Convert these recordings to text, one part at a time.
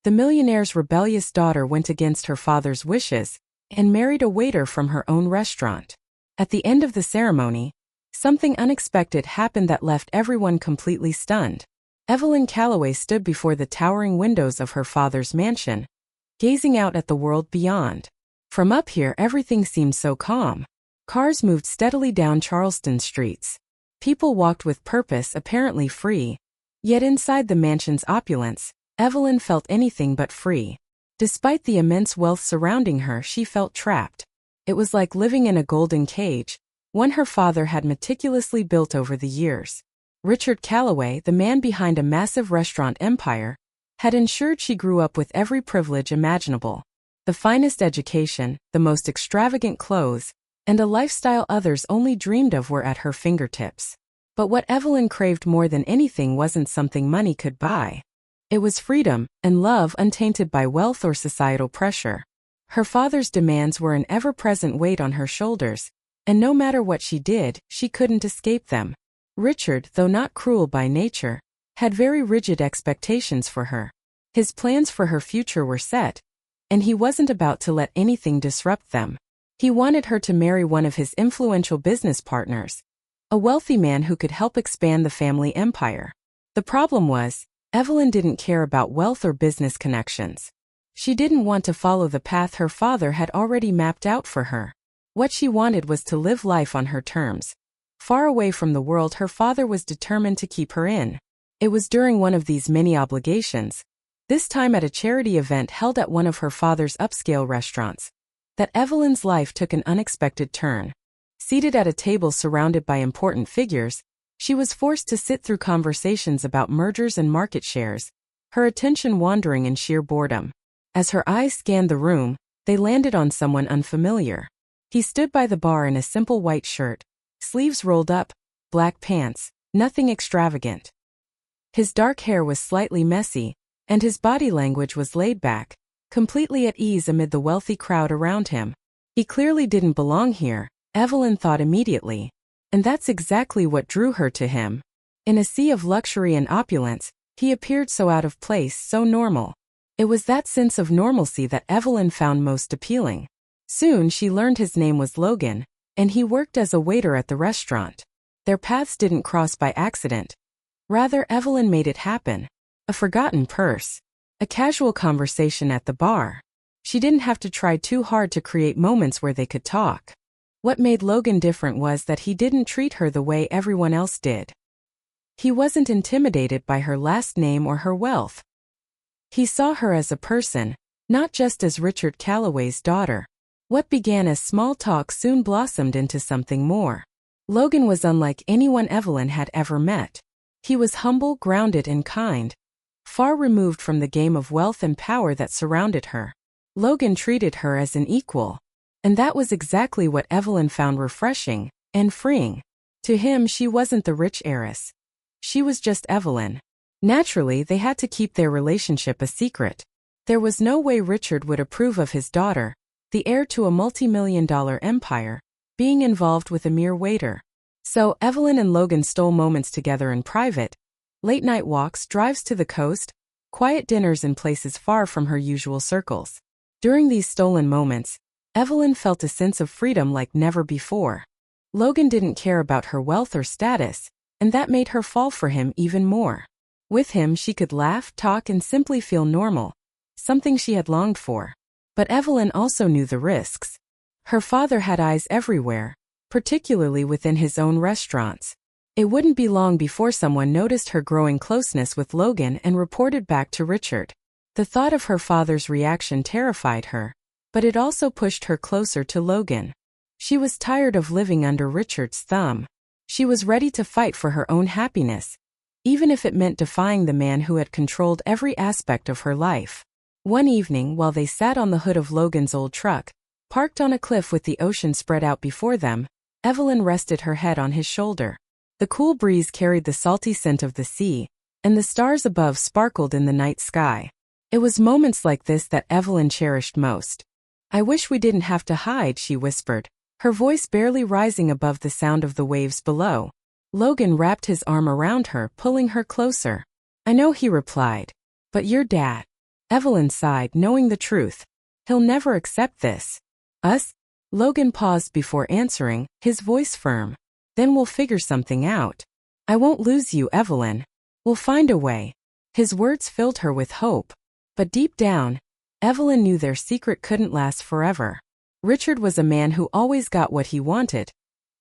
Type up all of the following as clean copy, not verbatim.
The millionaire's rebellious daughter went against her father's wishes and married a waiter from her own restaurant. At the end of the ceremony, something unexpected happened that left everyone completely stunned. Evelyn Calloway stood before the towering windows of her father's mansion, gazing out at the world beyond. From up here, everything seemed so calm. Cars moved steadily down Charleston streets. People walked with purpose, apparently free. Yet inside the mansion's opulence, Evelyn felt anything but free. Despite the immense wealth surrounding her, she felt trapped. It was like living in a golden cage, one her father had meticulously built over the years. Richard Calloway, the man behind a massive restaurant empire, had ensured she grew up with every privilege imaginable. The finest education, the most extravagant clothes, and a lifestyle others only dreamed of were at her fingertips. But what Evelyn craved more than anything wasn't something money could buy. It was freedom and love untainted by wealth or societal pressure. Her father's demands were an ever-present weight on her shoulders, and no matter what she did, she couldn't escape them. Richard, though not cruel by nature, had very rigid expectations for her. His plans for her future were set, and he wasn't about to let anything disrupt them. He wanted her to marry one of his influential business partners, a wealthy man who could help expand the family empire. The problem was, Evelyn didn't care about wealth or business connections. She didn't want to follow the path her father had already mapped out for her. What she wanted was to live life on her terms. Far away from the world her father was determined to keep her in. It was during one of these many obligations, this time at a charity event held at one of her father's upscale restaurants, that Evelyn's life took an unexpected turn. Seated at a table surrounded by important figures, she was forced to sit through conversations about mergers and market shares, her attention wandering in sheer boredom. As her eyes scanned the room, they landed on someone unfamiliar. He stood by the bar in a simple white shirt, sleeves rolled up, black pants, nothing extravagant. His dark hair was slightly messy, and his body language was laid back, completely at ease amid the wealthy crowd around him. He clearly didn't belong here, Evelyn thought immediately. And that's exactly what drew her to him. In a sea of luxury and opulence, he appeared so out of place, so normal. It was that sense of normalcy that Evelyn found most appealing. Soon she learned his name was Logan, and he worked as a waiter at the restaurant. Their paths didn't cross by accident. Rather, Evelyn made it happen. A forgotten purse. A casual conversation at the bar. She didn't have to try too hard to create moments where they could talk. What made Logan different was that he didn't treat her the way everyone else did. He wasn't intimidated by her last name or her wealth. He saw her as a person, not just as Richard Calloway's daughter. What began as small talk soon blossomed into something more. Logan was unlike anyone Evelyn had ever met. He was humble, grounded, and kind, far removed from the game of wealth and power that surrounded her. Logan treated her as an equal. And that was exactly what Evelyn found refreshing and freeing. To him, she wasn't the rich heiress. She was just Evelyn. Naturally, they had to keep their relationship a secret. There was no way Richard would approve of his daughter, the heir to a multi-million-dollar empire, being involved with a mere waiter. So, Evelyn and Logan stole moments together in private. Late-night walks, drives to the coast, quiet dinners in places far from her usual circles. During these stolen moments, Evelyn felt a sense of freedom like never before. Logan didn't care about her wealth or status, and that made her fall for him even more. With him she could laugh, talk, and simply feel normal, something she had longed for. But Evelyn also knew the risks. Her father had eyes everywhere, particularly within his own restaurants. It wouldn't be long before someone noticed her growing closeness with Logan and reported back to Richard. The thought of her father's reaction terrified her, but it also pushed her closer to Logan. She was tired of living under Richard's thumb. She was ready to fight for her own happiness, even if it meant defying the man who had controlled every aspect of her life. One evening, while they sat on the hood of Logan's old truck, parked on a cliff with the ocean spread out before them, Evelyn rested her head on his shoulder. The cool breeze carried the salty scent of the sea, and the stars above sparkled in the night sky. It was moments like this that Evelyn cherished most. "I wish we didn't have to hide," she whispered, her voice barely rising above the sound of the waves below. Logan wrapped his arm around her, pulling her closer. "I know," he replied. "But your dad." Evelyn sighed, knowing the truth. He'll never accept this. Us? Logan paused before answering, his voice firm. Then we'll figure something out. I won't lose you, Evelyn. We'll find a way. His words filled her with hope. But deep down, Evelyn knew their secret couldn't last forever. Richard was a man who always got what he wanted,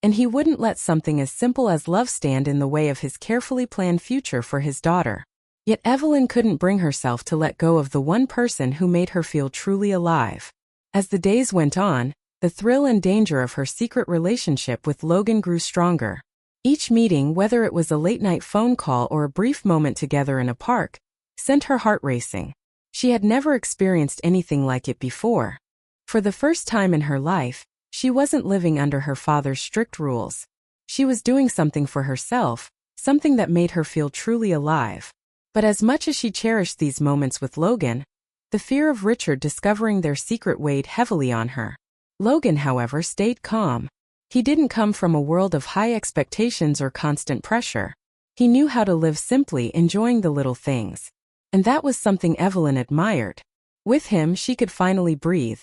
and he wouldn't let something as simple as love stand in the way of his carefully planned future for his daughter. Yet Evelyn couldn't bring herself to let go of the one person who made her feel truly alive. As the days went on, the thrill and danger of her secret relationship with Logan grew stronger. Each meeting, whether it was a late-night phone call or a brief moment together in a park, sent her heart racing. She had never experienced anything like it before. For the first time in her life, she wasn't living under her father's strict rules. She was doing something for herself, something that made her feel truly alive. But as much as she cherished these moments with Logan, the fear of Richard discovering their secret weighed heavily on her. Logan, however, stayed calm. He didn't come from a world of high expectations or constant pressure. He knew how to live simply, enjoying the little things. And that was something Evelyn admired. With him, she could finally breathe.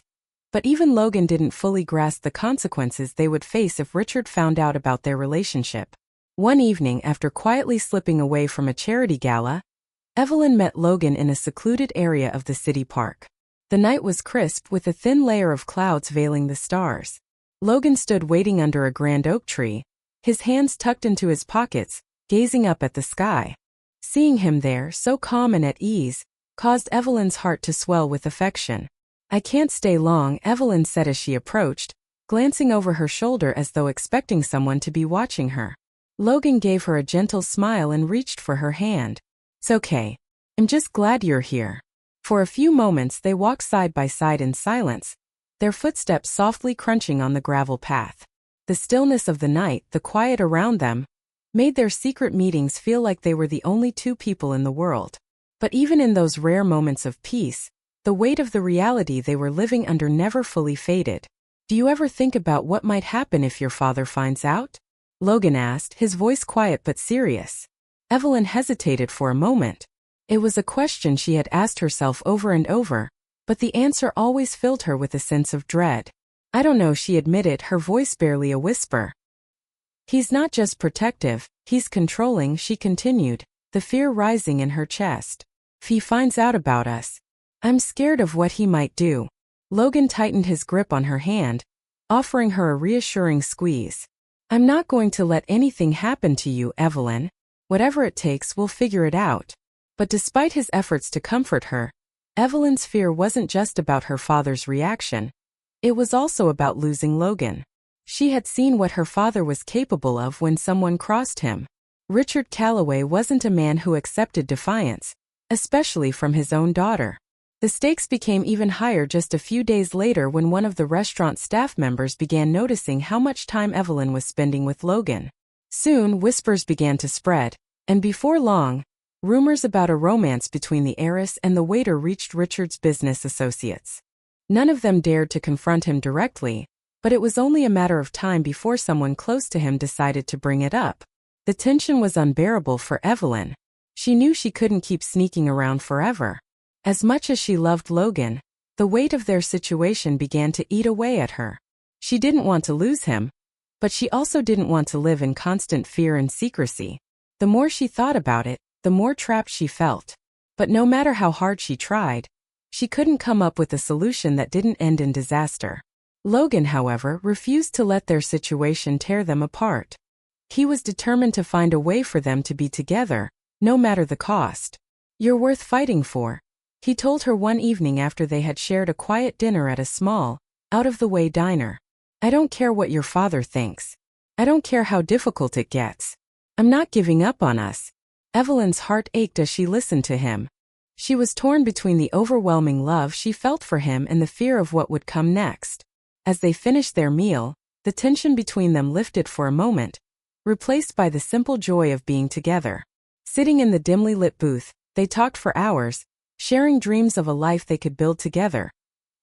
But even Logan didn't fully grasp the consequences they would face if Richard found out about their relationship. One evening, after quietly slipping away from a charity gala, Evelyn met Logan in a secluded area of the city park. The night was crisp, with a thin layer of clouds veiling the stars. Logan stood waiting under a grand oak tree, his hands tucked into his pockets, gazing up at the sky. Seeing him there, so calm and at ease, caused Evelyn's heart to swell with affection. I can't stay long, Evelyn said as she approached, glancing over her shoulder as though expecting someone to be watching her. Logan gave her a gentle smile and reached for her hand. It's okay. I'm just glad you're here. For a few moments they walked side by side in silence, their footsteps softly crunching on the gravel path. The stillness of the night, the quiet around them, made their secret meetings feel like they were the only two people in the world. But even in those rare moments of peace, the weight of the reality they were living under never fully faded. Do you ever think about what might happen if your father finds out? Logan asked, his voice quiet but serious. Evelyn hesitated for a moment. It was a question she had asked herself over and over, but the answer always filled her with a sense of dread. I don't know, she admitted, her voice barely a whisper. He's not just protective, he's controlling, she continued, the fear rising in her chest. If he finds out about us, I'm scared of what he might do. Logan tightened his grip on her hand, offering her a reassuring squeeze. I'm not going to let anything happen to you, Evelyn. Whatever it takes, we'll figure it out. But despite his efforts to comfort her, Evelyn's fear wasn't just about her father's reaction. It was also about losing Logan. She had seen what her father was capable of when someone crossed him. Richard Calloway wasn't a man who accepted defiance, especially from his own daughter. The stakes became even higher just a few days later when one of the restaurant staff members began noticing how much time Evelyn was spending with Logan. Soon, whispers began to spread, and before long, rumors about a romance between the heiress and the waiter reached Richard's business associates. None of them dared to confront him directly, but it was only a matter of time before someone close to him decided to bring it up. The tension was unbearable for Evelyn. She knew she couldn't keep sneaking around forever. As much as she loved Logan, the weight of their situation began to eat away at her. She didn't want to lose him, but she also didn't want to live in constant fear and secrecy. The more she thought about it, the more trapped she felt. But no matter how hard she tried, she couldn't come up with a solution that didn't end in disaster. Logan, however, refused to let their situation tear them apart. He was determined to find a way for them to be together, no matter the cost. You're worth fighting for, he told her one evening after they had shared a quiet dinner at a small, out-of-the-way diner. I don't care what your father thinks. I don't care how difficult it gets. I'm not giving up on us. Evelyn's heart ached as she listened to him. She was torn between the overwhelming love she felt for him and the fear of what would come next. As they finished their meal, the tension between them lifted for a moment, replaced by the simple joy of being together. Sitting in the dimly lit booth, they talked for hours, sharing dreams of a life they could build together,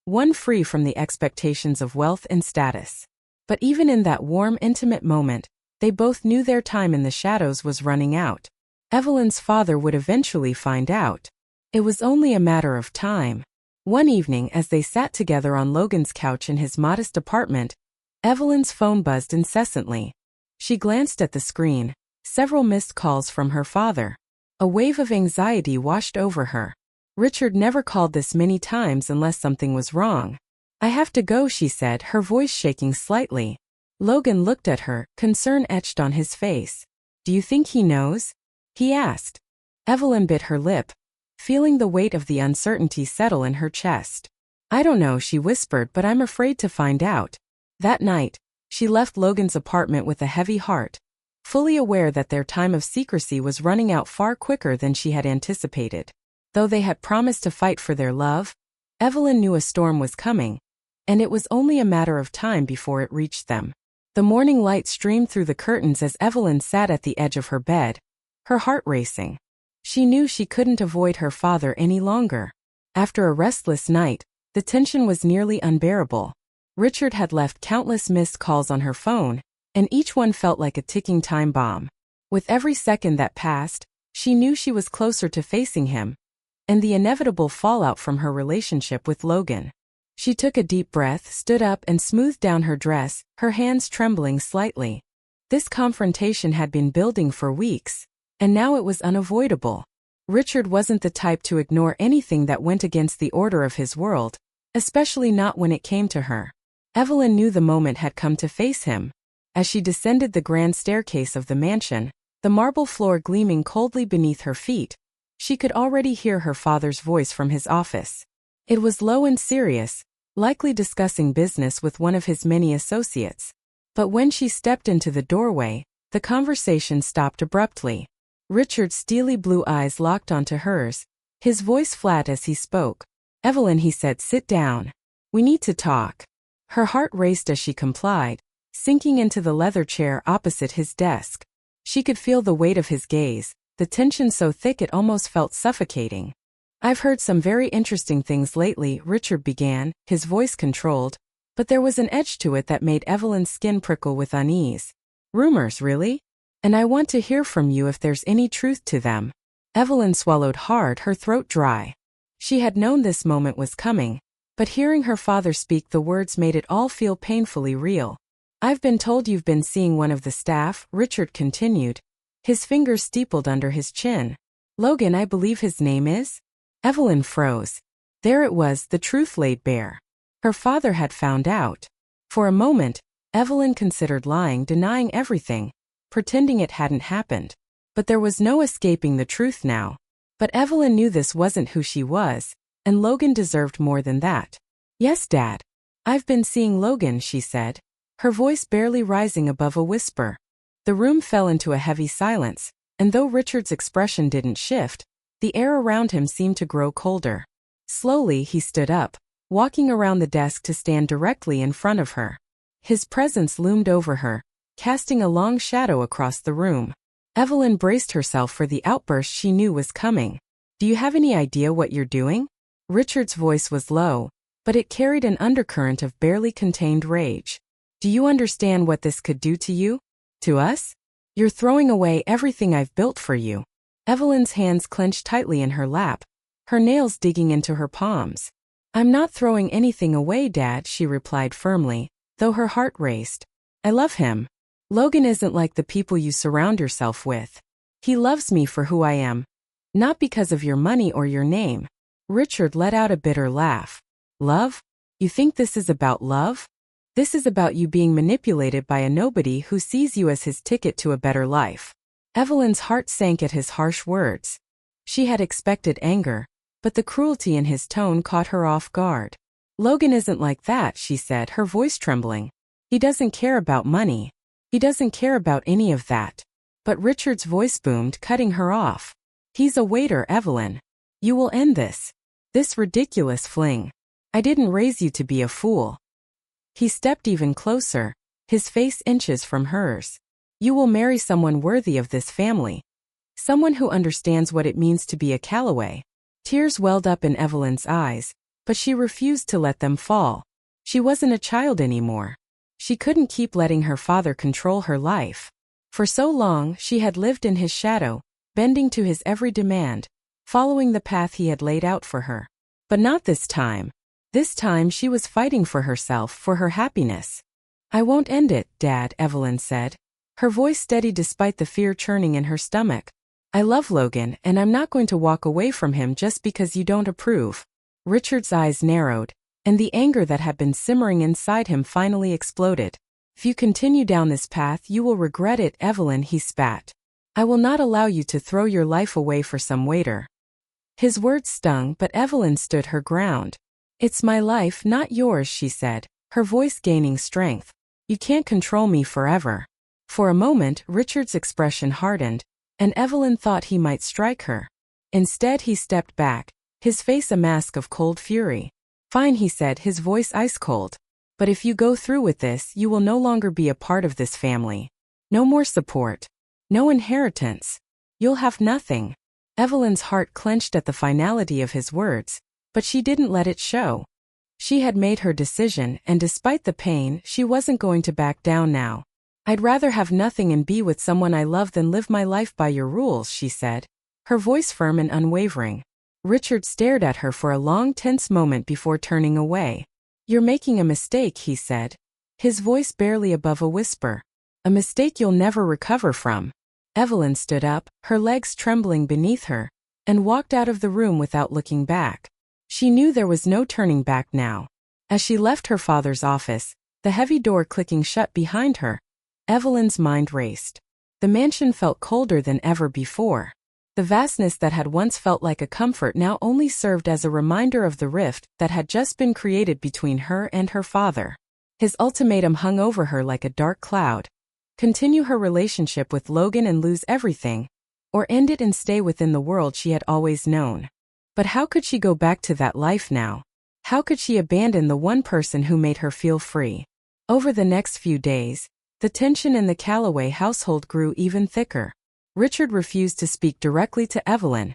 one free from the expectations of wealth and status. But even in that warm, intimate moment, they both knew their time in the shadows was running out. Evelyn's father would eventually find out. It was only a matter of time. One evening, as they sat together on Logan's couch in his modest apartment, Evelyn's phone buzzed incessantly. She glanced at the screen, several missed calls from her father. A wave of anxiety washed over her. Richard never called this many times unless something was wrong. "I have to go," she said, her voice shaking slightly. Logan looked at her, concern etched on his face. "Do you think he knows?" he asked. Evelyn bit her lip, feeling the weight of the uncertainty settle in her chest. "I don't know," she whispered, "but I'm afraid to find out." That night, she left Logan's apartment with a heavy heart, fully aware that their time of secrecy was running out far quicker than she had anticipated. Though they had promised to fight for their love, Evelyn knew a storm was coming, and it was only a matter of time before it reached them. The morning light streamed through the curtains as Evelyn sat at the edge of her bed, her heart racing. She knew she couldn't avoid her father any longer. After a restless night, the tension was nearly unbearable. Richard had left countless missed calls on her phone, and each one felt like a ticking time bomb. With every second that passed, she knew she was closer to facing him, and the inevitable fallout from her relationship with Logan. She took a deep breath, stood up, and smoothed down her dress, her hands trembling slightly. This confrontation had been building for weeks, and now it was unavoidable. Richard wasn't the type to ignore anything that went against the order of his world, especially not when it came to her. Evelyn knew the moment had come to face him. As she descended the grand staircase of the mansion, the marble floor gleaming coldly beneath her feet, she could already hear her father's voice from his office. It was low and serious, likely discussing business with one of his many associates. But when she stepped into the doorway, the conversation stopped abruptly. Richard's steely blue eyes locked onto hers, his voice flat as he spoke. "Evelyn," he said, "sit down. We need to talk." Her heart raced as she complied, sinking into the leather chair opposite his desk. She could feel the weight of his gaze, the tension so thick it almost felt suffocating. "I've heard some very interesting things lately," Richard began, his voice controlled, but there was an edge to it that made Evelyn's skin prickle with unease. "Rumors, really? And I want to hear from you if there's any truth to them." Evelyn swallowed hard, her throat dry. She had known this moment was coming, but hearing her father speak the words made it all feel painfully real. "I've been told you've been seeing one of the staff," Richard continued, his fingers steepled under his chin. "Logan, I believe his name is?" Evelyn froze. There it was, the truth laid bare. Her father had found out. For a moment, Evelyn considered lying, denying everything, pretending it hadn't happened. But there was no escaping the truth now. But Evelyn knew this wasn't who she was, and Logan deserved more than that. "Yes, Dad. I've been seeing Logan," she said, her voice barely rising above a whisper. The room fell into a heavy silence, and though Richard's expression didn't shift, the air around him seemed to grow colder. Slowly, he stood up, walking around the desk to stand directly in front of her. His presence loomed over her, casting a long shadow across the room. Evelyn braced herself for the outburst she knew was coming. "Do you have any idea what you're doing?" Richard's voice was low, but it carried an undercurrent of barely contained rage. "Do you understand what this could do to you? To us? You're throwing away everything I've built for you." Evelyn's hands clenched tightly in her lap, her nails digging into her palms. "I'm not throwing anything away, Dad," she replied firmly, though her heart raced. "I love him. Logan isn't like the people you surround yourself with. He loves me for who I am. Not because of your money or your name." Richard let out a bitter laugh. "Love? You think this is about love? This is about you being manipulated by a nobody who sees you as his ticket to a better life." Evelyn's heart sank at his harsh words. She had expected anger, but the cruelty in his tone caught her off guard. "Logan isn't like that," she said, her voice trembling. "He doesn't care about money. He doesn't care about any of that." But Richard's voice boomed, cutting her off. "He's a waiter, Evelyn. You will end this. This ridiculous fling. I didn't raise you to be a fool." He stepped even closer, his face inches from hers. "You will marry someone worthy of this family. Someone who understands what it means to be a Calloway." Tears welled up in Evelyn's eyes, but she refused to let them fall. She wasn't a child anymore. She couldn't keep letting her father control her life. For so long, she had lived in his shadow, bending to his every demand. following the path he had laid out for her. But not this time. This time she was fighting for herself, for her happiness. "I won't end it, Dad," Evelyn said, her voice steady despite the fear churning in her stomach. "I love Logan, and I'm not going to walk away from him just because you don't approve." Richard's eyes narrowed, and the anger that had been simmering inside him finally exploded. "If you continue down this path, you will regret it, Evelyn," he spat. "I will not allow you to throw your life away for some waiter." His words stung, but Evelyn stood her ground. "It's my life, not yours," she said, her voice gaining strength. "You can't control me forever." For a moment, Richard's expression hardened, and Evelyn thought he might strike her. Instead, he stepped back, his face a mask of cold fury. "Fine," he said, his voice ice-cold. "But if you go through with this, you will no longer be a part of this family. No more support. No inheritance. You'll have nothing." Evelyn's heart clenched at the finality of his words, but she didn't let it show. She had made her decision, and despite the pain, she wasn't going to back down now. "I'd rather have nothing and be with someone I love than live my life by your rules," she said, her voice firm and unwavering. Richard stared at her for a long, tense moment before turning away. "You're making a mistake," he said, his voice barely above a whisper. "A mistake you'll never recover from." Evelyn stood up, her legs trembling beneath her, and walked out of the room without looking back. She knew there was no turning back now. As she left her father's office, the heavy door clicking shut behind her, Evelyn's mind raced. The mansion felt colder than ever before. The vastness that had once felt like a comfort now only served as a reminder of the rift that had just been created between her and her father. His ultimatum hung over her like a dark cloud. Continue her relationship with Logan and lose everything, or end it and stay within the world she had always known. But how could she go back to that life now? How could she abandon the one person who made her feel free? Over the next few days, the tension in the Calloway household grew even thicker. Richard refused to speak directly to Evelyn,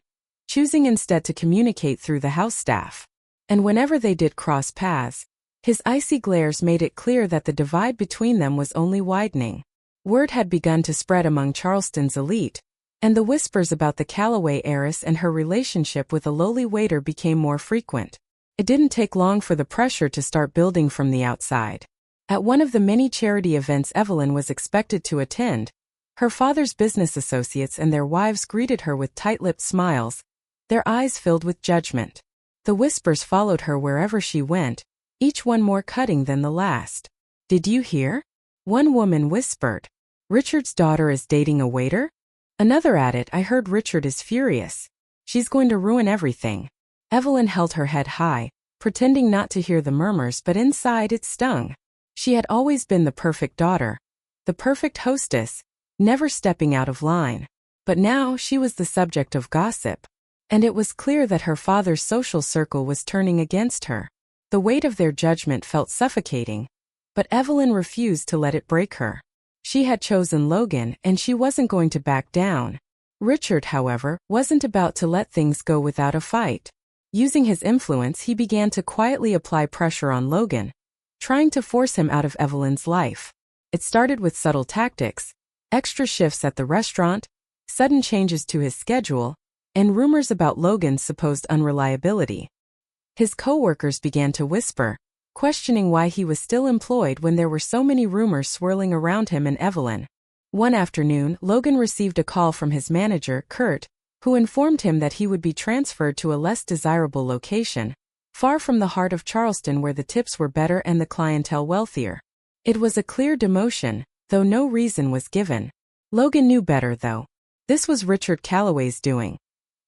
choosing instead to communicate through the house staff. And whenever they did cross paths, his icy glares made it clear that the divide between them was only widening. Word had begun to spread among Charleston's elite, and the whispers about the Calloway heiress and her relationship with a lowly waiter became more frequent. It didn't take long for the pressure to start building from the outside. At one of the many charity events Evelyn was expected to attend, her father's business associates and their wives greeted her with tight-lipped smiles, their eyes filled with judgment. The whispers followed her wherever she went, each one more cutting than the last. "Did you hear?" One woman whispered. "Richard's daughter is dating a waiter?" Another added, "I heard Richard is furious. She's going to ruin everything." Evelyn held her head high, pretending not to hear the murmurs, but inside it stung. She had always been the perfect daughter, the perfect hostess, never stepping out of line. But now she was the subject of gossip, and it was clear that her father's social circle was turning against her. The weight of their judgment felt suffocating, but Evelyn refused to let it break her. She had chosen Logan, and she wasn't going to back down. Richard, however, wasn't about to let things go without a fight. Using his influence, he began to quietly apply pressure on Logan, trying to force him out of Evelyn's life. It started with subtle tactics, extra shifts at the restaurant, sudden changes to his schedule, and rumors about Logan's supposed unreliability. His co-workers began to whisper, questioning why he was still employed when there were so many rumors swirling around him and Evelyn. One afternoon, Logan received a call from his manager, Kurt, who informed him that he would be transferred to a less desirable location, far from the heart of Charleston where the tips were better and the clientele wealthier. It was a clear demotion, though no reason was given. Logan knew better, though. This was Richard Calloway's doing.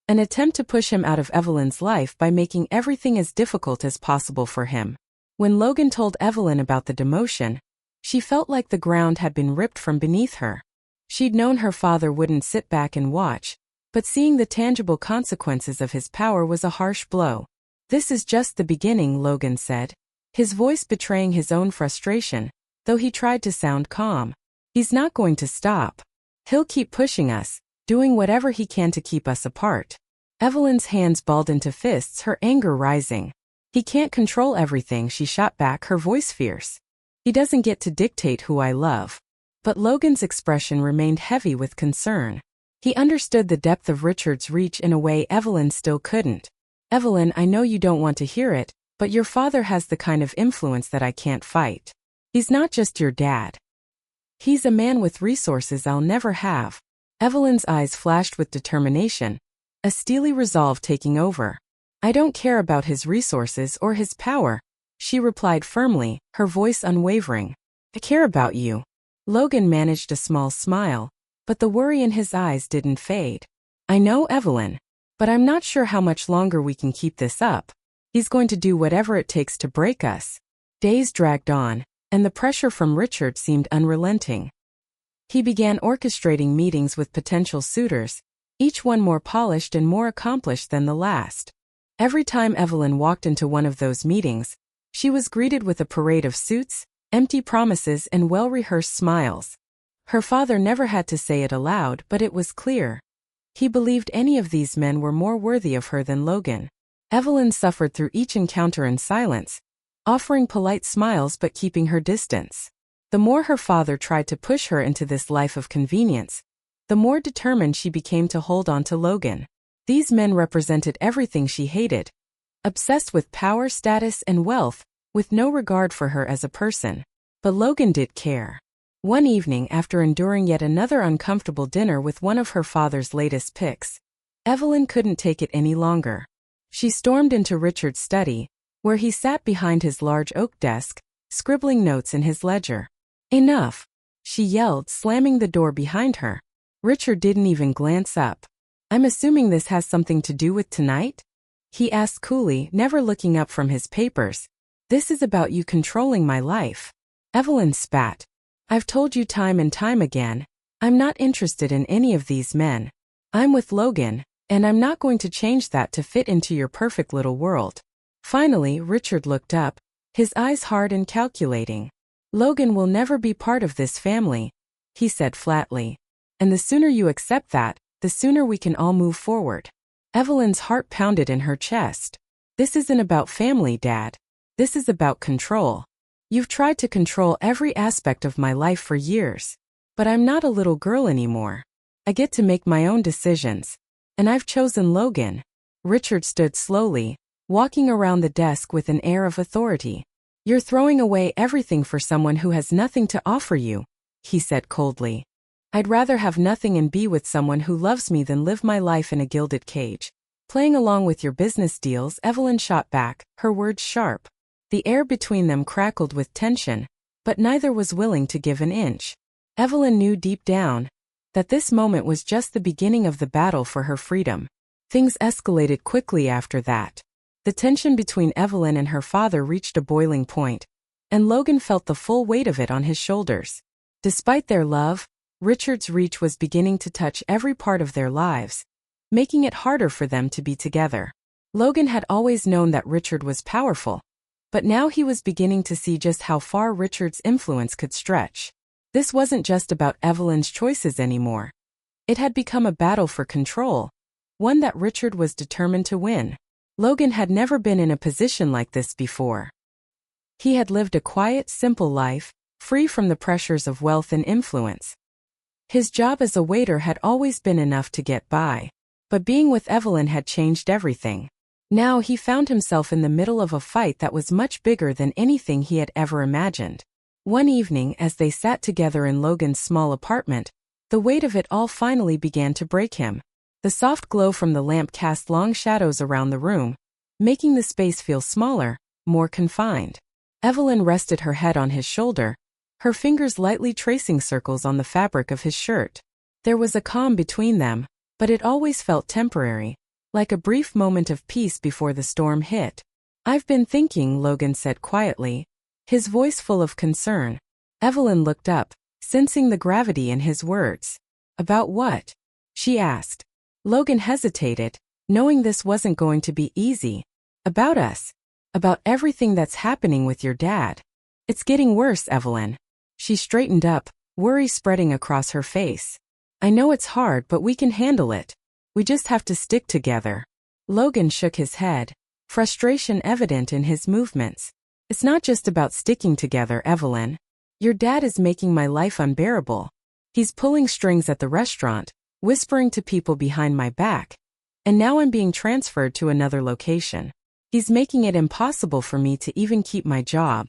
An attempt to push him out of Evelyn's life by making everything as difficult as possible for him. When Logan told Evelyn about the demotion, she felt like the ground had been ripped from beneath her. She'd known her father wouldn't sit back and watch, but seeing the tangible consequences of his power was a harsh blow. "This is just the beginning," Logan said, his voice betraying his own frustration, though he tried to sound calm. "He's not going to stop. He'll keep pushing us, doing whatever he can to keep us apart." Evelyn's hands balled into fists, her anger rising. "He can't control everything," she shot back, her voice fierce. "He doesn't get to dictate who I love." But Logan's expression remained heavy with concern. He understood the depth of Richard's reach in a way Evelyn still couldn't. Evelyn, I know you don't want to hear it, but your father has the kind of influence that I can't fight. He's not just your dad. He's a man with resources I'll never have. Evelyn's eyes flashed with determination, a steely resolve taking over. I don't care about his resources or his power, she replied firmly, her voice unwavering. I care about you. Logan managed a small smile, but the worry in his eyes didn't fade. I know, Evelyn, but I'm not sure how much longer we can keep this up. He's going to do whatever it takes to break us. Days dragged on, and the pressure from Richard seemed unrelenting. He began orchestrating meetings with potential suitors, each one more polished and more accomplished than the last. Every time Evelyn walked into one of those meetings, she was greeted with a parade of suits, empty promises, and well-rehearsed smiles. Her father never had to say it aloud, but it was clear. He believed any of these men were more worthy of her than Logan. Evelyn suffered through each encounter in silence, offering polite smiles but keeping her distance. The more her father tried to push her into this life of convenience, the more determined she became to hold on to Logan. These men represented everything she hated, obsessed with power, status, and wealth, with no regard for her as a person. But Logan did care. One evening, after enduring yet another uncomfortable dinner with one of her father's latest picks, Evelyn couldn't take it any longer. She stormed into Richard's study, where he sat behind his large oak desk, scribbling notes in his ledger. Enough, she yelled, slamming the door behind her. Richard didn't even glance up. I'm assuming this has something to do with tonight? He asked coolly, never looking up from his papers. This is about you controlling my life. Evelyn spat. I've told you time and time again, I'm not interested in any of these men. I'm with Logan, and I'm not going to change that to fit into your perfect little world. Finally, Richard looked up, his eyes hard and calculating. Logan will never be part of this family, he said flatly. And the sooner you accept that, the sooner we can all move forward. Evelyn's heart pounded in her chest. This isn't about family, Dad. This is about control. You've tried to control every aspect of my life for years. But I'm not a little girl anymore. I get to make my own decisions. And I've chosen Logan. Richard stood slowly, walking around the desk with an air of authority. You're throwing away everything for someone who has nothing to offer you, he said coldly. I'd rather have nothing and be with someone who loves me than live my life in a gilded cage. Playing along with your business deals, Evelyn shot back, her words sharp. The air between them crackled with tension, but neither was willing to give an inch. Evelyn knew deep down that this moment was just the beginning of the battle for her freedom. Things escalated quickly after that. The tension between Evelyn and her father reached a boiling point, and Logan felt the full weight of it on his shoulders. Despite their love, Richard's reach was beginning to touch every part of their lives, making it harder for them to be together. Logan had always known that Richard was powerful, but now he was beginning to see just how far Richard's influence could stretch. This wasn't just about Evelyn's choices anymore. It had become a battle for control, one that Richard was determined to win. Logan had never been in a position like this before. He had lived a quiet, simple life, free from the pressures of wealth and influence. His job as a waiter had always been enough to get by, but being with Evelyn had changed everything. Now he found himself in the middle of a fight that was much bigger than anything he had ever imagined. One evening, as they sat together in Logan's small apartment, the weight of it all finally began to break him. The soft glow from the lamp cast long shadows around the room, making the space feel smaller, more confined. Evelyn rested her head on his shoulder, her fingers lightly tracing circles on the fabric of his shirt. There was a calm between them, but it always felt temporary, like a brief moment of peace before the storm hit. I've been thinking, Logan said quietly, his voice full of concern. Evelyn looked up, sensing the gravity in his words. About what? She asked. Logan hesitated, knowing this wasn't going to be easy. About us. About everything that's happening with your dad. It's getting worse, Evelyn. She straightened up, worry spreading across her face. I know it's hard, but we can handle it. We just have to stick together. Logan shook his head, frustration evident in his movements. It's not just about sticking together, Evelyn. Your dad is making my life unbearable. He's pulling strings at the restaurant, whispering to people behind my back. And now I'm being transferred to another location. He's making it impossible for me to even keep my job.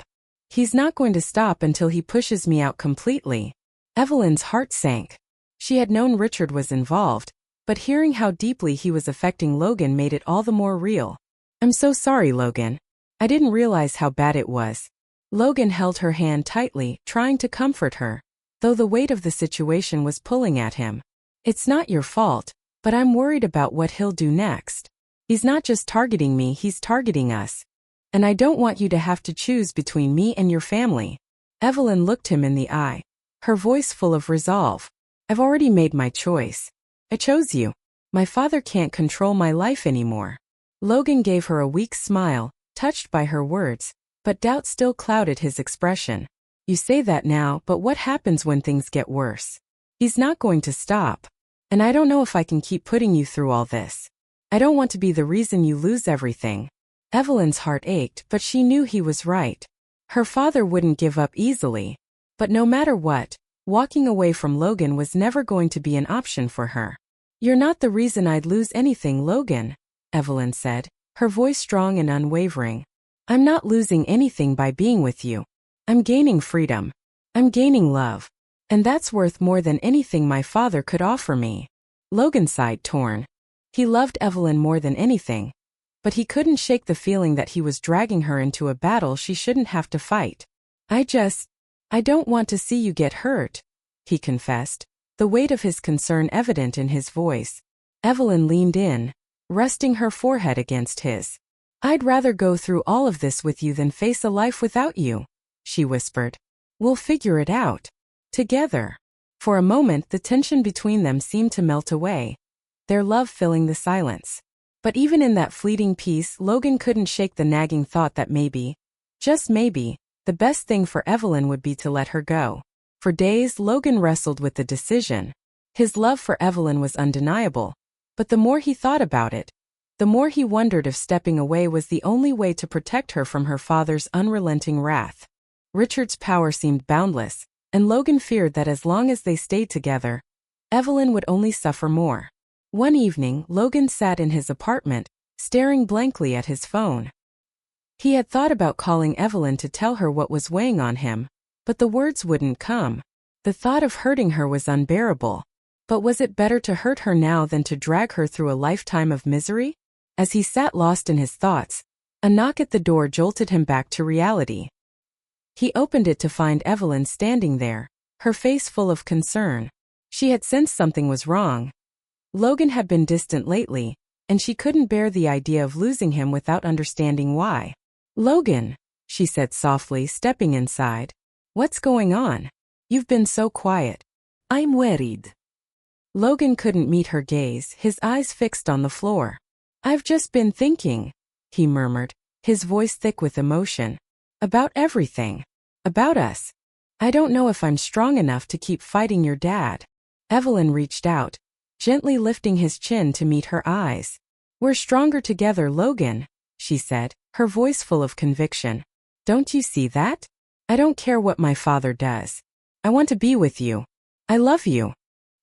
He's not going to stop until he pushes me out completely. Evelyn's heart sank. She had known Richard was involved, but hearing how deeply he was affecting Logan made it all the more real. I'm so sorry, Logan. I didn't realize how bad it was. Logan held her hand tightly, trying to comfort her, though the weight of the situation was pulling at him. It's not your fault, but I'm worried about what he'll do next. He's not just targeting me, he's targeting us. And I don't want you to have to choose between me and your family. Evelyn looked him in the eye, her voice full of resolve. I've already made my choice. I chose you. My father can't control my life anymore. Logan gave her a weak smile, touched by her words, but doubt still clouded his expression. You say that now, but what happens when things get worse? He's not going to stop. And I don't know if I can keep putting you through all this. I don't want to be the reason you lose everything. Evelyn's heart ached, but she knew he was right. Her father wouldn't give up easily. But no matter what, walking away from Logan was never going to be an option for her. You're not the reason I'd lose anything, Logan, Evelyn said, her voice strong and unwavering. I'm not losing anything by being with you. I'm gaining freedom. I'm gaining love. And that's worth more than anything my father could offer me. Logan sighed, torn. He loved Evelyn more than anything. But he couldn't shake the feeling that he was dragging her into a battle she shouldn't have to fight. I don't want to see you get hurt, he confessed, the weight of his concern evident in his voice. Evelyn leaned in, resting her forehead against his. I'd rather go through all of this with you than face a life without you, she whispered. We'll figure it out. Together. For a moment the tension between them seemed to melt away, their love filling the silence. But even in that fleeting peace, Logan couldn't shake the nagging thought that maybe, just maybe, the best thing for Evelyn would be to let her go. For days Logan wrestled with the decision. His love for Evelyn was undeniable, but the more he thought about it, the more he wondered if stepping away was the only way to protect her from her father's unrelenting wrath. Richard's power seemed boundless, and Logan feared that as long as they stayed together, Evelyn would only suffer more. One evening, Logan sat in his apartment, staring blankly at his phone. He had thought about calling Evelyn to tell her what was weighing on him, but the words wouldn't come. The thought of hurting her was unbearable. But was it better to hurt her now than to drag her through a lifetime of misery? As he sat lost in his thoughts, a knock at the door jolted him back to reality. He opened it to find Evelyn standing there, her face full of concern. She had sensed something was wrong. Logan had been distant lately, and she couldn't bear the idea of losing him without understanding why. Logan, she said softly, stepping inside. What's going on? You've been so quiet. I'm worried. Logan couldn't meet her gaze, his eyes fixed on the floor. I've just been thinking, he murmured, his voice thick with emotion. About everything. About us. I don't know if I'm strong enough to keep fighting your dad. Evelyn reached out, gently lifting his chin to meet her eyes. We're stronger together, Logan, she said, her voice full of conviction. Don't you see that? I don't care what my father does. I want to be with you. I love you.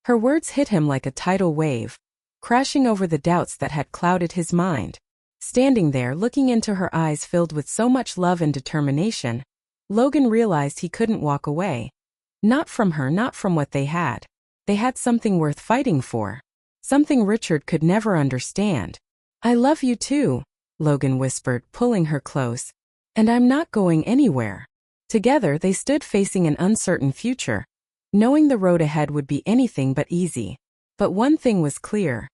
Her words hit him like a tidal wave, crashing over the doubts that had clouded his mind. Standing there looking into her eyes filled with so much love and determination, Logan realized he couldn't walk away. Not from her, not from what they had. They had something worth fighting for. Something Richard could never understand. I love you too, Logan whispered, pulling her close. And I'm not going anywhere. Together they stood facing an uncertain future, knowing the road ahead would be anything but easy. But one thing was clear.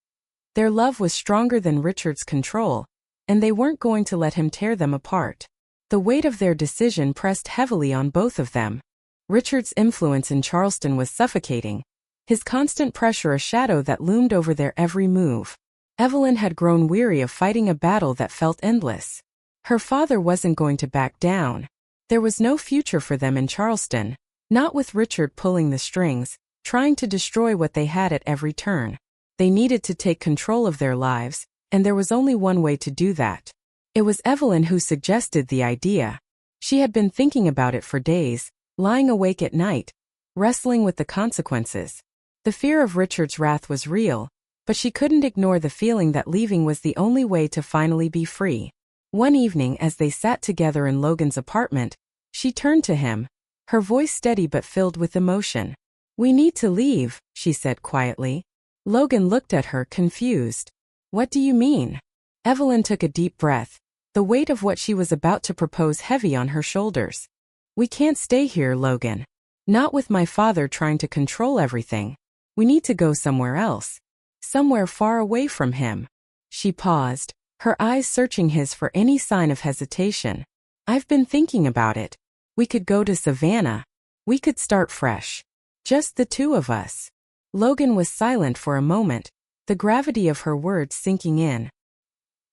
Their love was stronger than Richard's control, and they weren't going to let him tear them apart. The weight of their decision pressed heavily on both of them. Richard's influence in Charleston was suffocating, his constant pressure a shadow that loomed over their every move. Evelyn had grown weary of fighting a battle that felt endless. Her father wasn't going to back down. There was no future for them in Charleston, not with Richard pulling the strings, trying to destroy what they had at every turn. They needed to take control of their lives, and there was only one way to do that. It was Evelyn who suggested the idea. She had been thinking about it for days, lying awake at night, wrestling with the consequences. The fear of Richard's wrath was real, but she couldn't ignore the feeling that leaving was the only way to finally be free. One evening as they sat together in Logan's apartment, she turned to him, her voice steady but filled with emotion. "We need to leave," she said quietly. Logan looked at her, confused. "What do you mean?" Evelyn took a deep breath, the weight of what she was about to propose heavy on her shoulders. "We can't stay here, Logan. Not with my father trying to control everything. We need to go somewhere else. Somewhere far away from him." She paused, her eyes searching his for any sign of hesitation. "I've been thinking about it. We could go to Savannah. We could start fresh. Just the two of us." Logan was silent for a moment, the gravity of her words sinking in.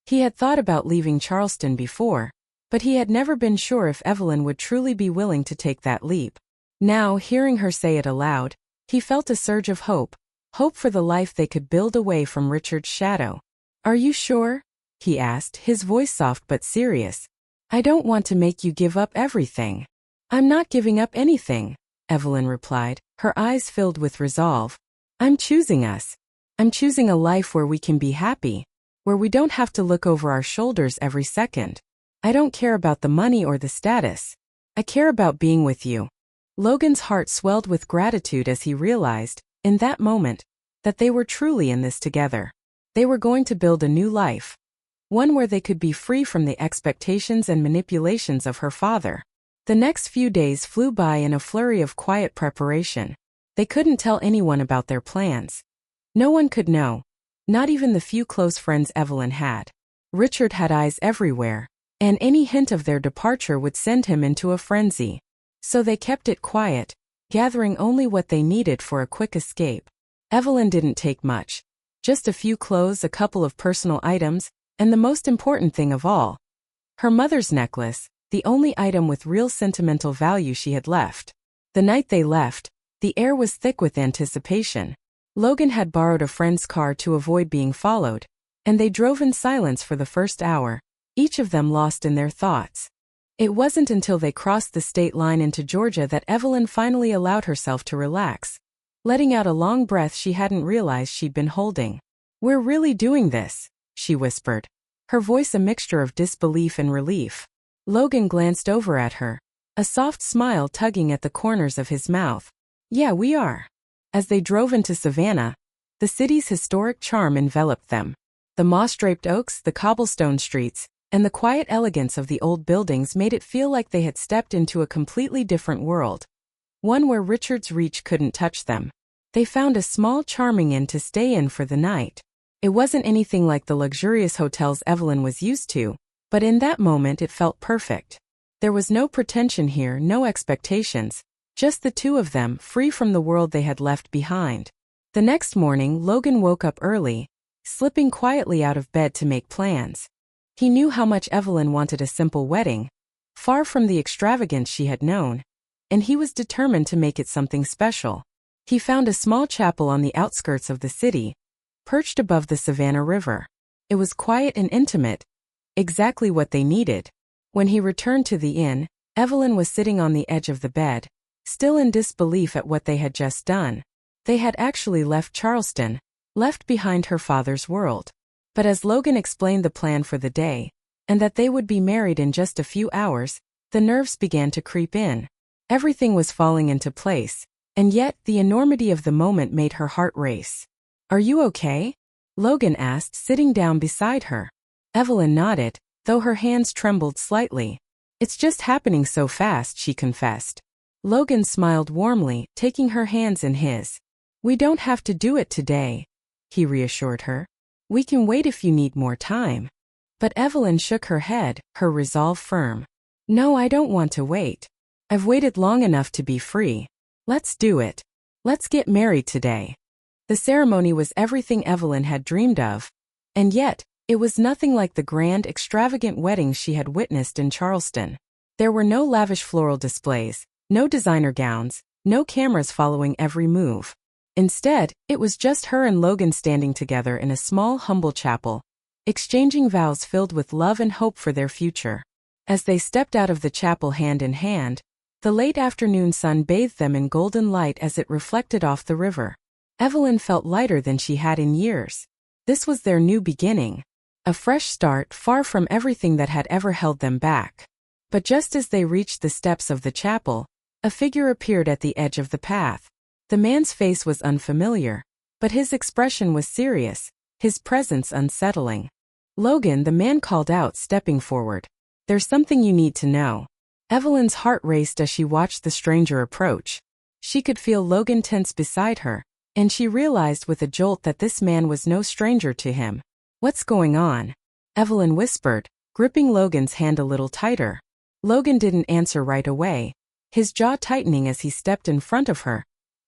He had thought about leaving Charleston before, but he had never been sure if Evelyn would truly be willing to take that leap. Now, hearing her say it aloud, he felt a surge of hope for the life they could build away from Richard's shadow. "Are you sure?" he asked, his voice soft but serious. "I don't want to make you give up everything." "I'm not giving up anything," Evelyn replied, her eyes filled with resolve. "I'm choosing us. I'm choosing a life where we can be happy, where we don't have to look over our shoulders every second. I don't care about the money or the status. I care about being with you." Logan's heart swelled with gratitude as he realized, in that moment, that they were truly in this together. They were going to build a new life. One where they could be free from the expectations and manipulations of her father. The next few days flew by in a flurry of quiet preparation. They couldn't tell anyone about their plans. No one could know, not even the few close friends Evelyn had. Richard had eyes everywhere, and any hint of their departure would send him into a frenzy. So they kept it quiet, gathering only what they needed for a quick escape. Evelyn didn't take much. Just a few clothes, a couple of personal items, and the most important thing of all, her mother's necklace, the only item with real sentimental value she had left. The night they left, the air was thick with anticipation. Logan had borrowed a friend's car to avoid being followed, and they drove in silence for the first hour, each of them lost in their thoughts. It wasn't until they crossed the state line into Georgia that Evelyn finally allowed herself to relax, letting out a long breath she hadn't realized she'd been holding. "We're really doing this," she whispered, her voice a mixture of disbelief and relief. Logan glanced over at her, a soft smile tugging at the corners of his mouth. "Yeah, we are." As they drove into Savannah, the city's historic charm enveloped them. The moss-draped oaks, the cobblestone streets, and the quiet elegance of the old buildings made it feel like they had stepped into a completely different world. One where Richard's reach couldn't touch them. They found a small charming inn to stay in for the night. It wasn't anything like the luxurious hotels Evelyn was used to, but in that moment it felt perfect. There was no pretension here, no expectations, just the two of them, free from the world they had left behind. The next morning, Logan woke up early, slipping quietly out of bed to make plans. He knew how much Evelyn wanted a simple wedding, far from the extravagance she had known, and he was determined to make it something special. He found a small chapel on the outskirts of the city, perched above the Savannah River. It was quiet and intimate, exactly what they needed. When he returned to the inn, Evelyn was sitting on the edge of the bed, still in disbelief at what they had just done. They had actually left Charleston, left behind her father's world. But as Logan explained the plan for the day, and that they would be married in just a few hours, the nerves began to creep in. Everything was falling into place, and yet the enormity of the moment made her heart race. "Are you okay?" Logan asked, sitting down beside her. Evelyn nodded, though her hands trembled slightly. "It's just happening so fast," she confessed. Logan smiled warmly, taking her hands in his. "We don't have to do it today," he reassured her. "We can wait if you need more time." But Evelyn shook her head, her resolve firm. "No, I don't want to wait. I've waited long enough to be free. Let's do it. Let's get married today." The ceremony was everything Evelyn had dreamed of, and yet, it was nothing like the grand, extravagant weddings she had witnessed in Charleston. There were no lavish floral displays, no designer gowns, no cameras following every move. Instead, it was just her and Logan standing together in a small, humble chapel, exchanging vows filled with love and hope for their future. As they stepped out of the chapel hand in hand, the late afternoon sun bathed them in golden light as it reflected off the river. Evelyn felt lighter than she had in years. This was their new beginning. A fresh start, far from everything that had ever held them back. But just as they reached the steps of the chapel, a figure appeared at the edge of the path. The man's face was unfamiliar, but his expression was serious, his presence unsettling. "Logan," the man called out, stepping forward. "There's something you need to know." Evelyn's heart raced as she watched the stranger approach. She could feel Logan tense beside her, and she realized with a jolt that this man was no stranger to him. "What's going on?" Evelyn whispered, gripping Logan's hand a little tighter. Logan didn't answer right away, his jaw tightening as he stepped in front of her,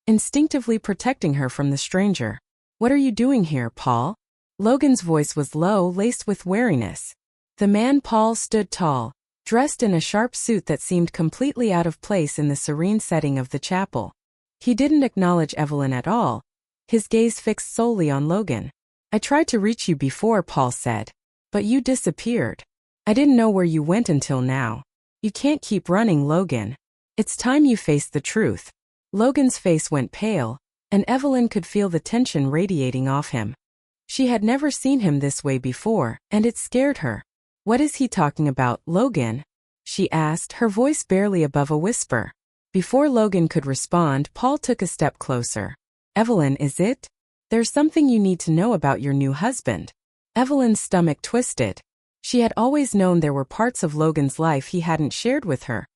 instinctively protecting her from the stranger. "What are you doing here, Paul?" Logan's voice was low, laced with wariness. The man, Paul, stood tall, dressed in a sharp suit that seemed completely out of place in the serene setting of the chapel. He didn't acknowledge Evelyn at all, his gaze fixed solely on Logan. "I tried to reach you before," Paul said, "but you disappeared. I didn't know where you went until now. You can't keep running, Logan. It's time you faced the truth." Logan's face went pale, and Evelyn could feel the tension radiating off him. She had never seen him this way before, and it scared her. "What is he talking about, Logan?" she asked, her voice barely above a whisper. Before Logan could respond, Paul took a step closer. "Evelyn, is it? There's something you need to know about your new husband." Evelyn's stomach twisted. She had always known there were parts of Logan's life he hadn't shared with her,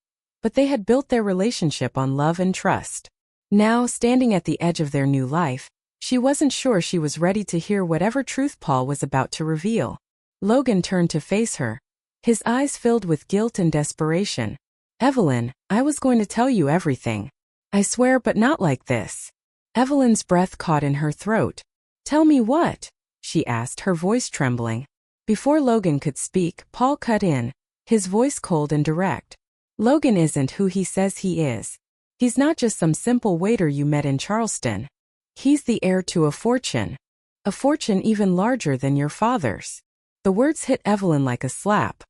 but they had built their relationship on love and trust. Now, standing at the edge of their new life, she wasn't sure she was ready to hear whatever truth Paul was about to reveal. Logan turned to face her, his eyes filled with guilt and desperation. "Evelyn, I was going to tell you everything. I swear, but not like this." Evelyn's breath caught in her throat. "Tell me what?" she asked, her voice trembling. Before Logan could speak, Paul cut in, his voice cold and direct. "Logan isn't who he says he is. He's not just some simple waiter you met in Charleston. He's the heir to a fortune even larger than your father's." The words hit Evelyn like a slap.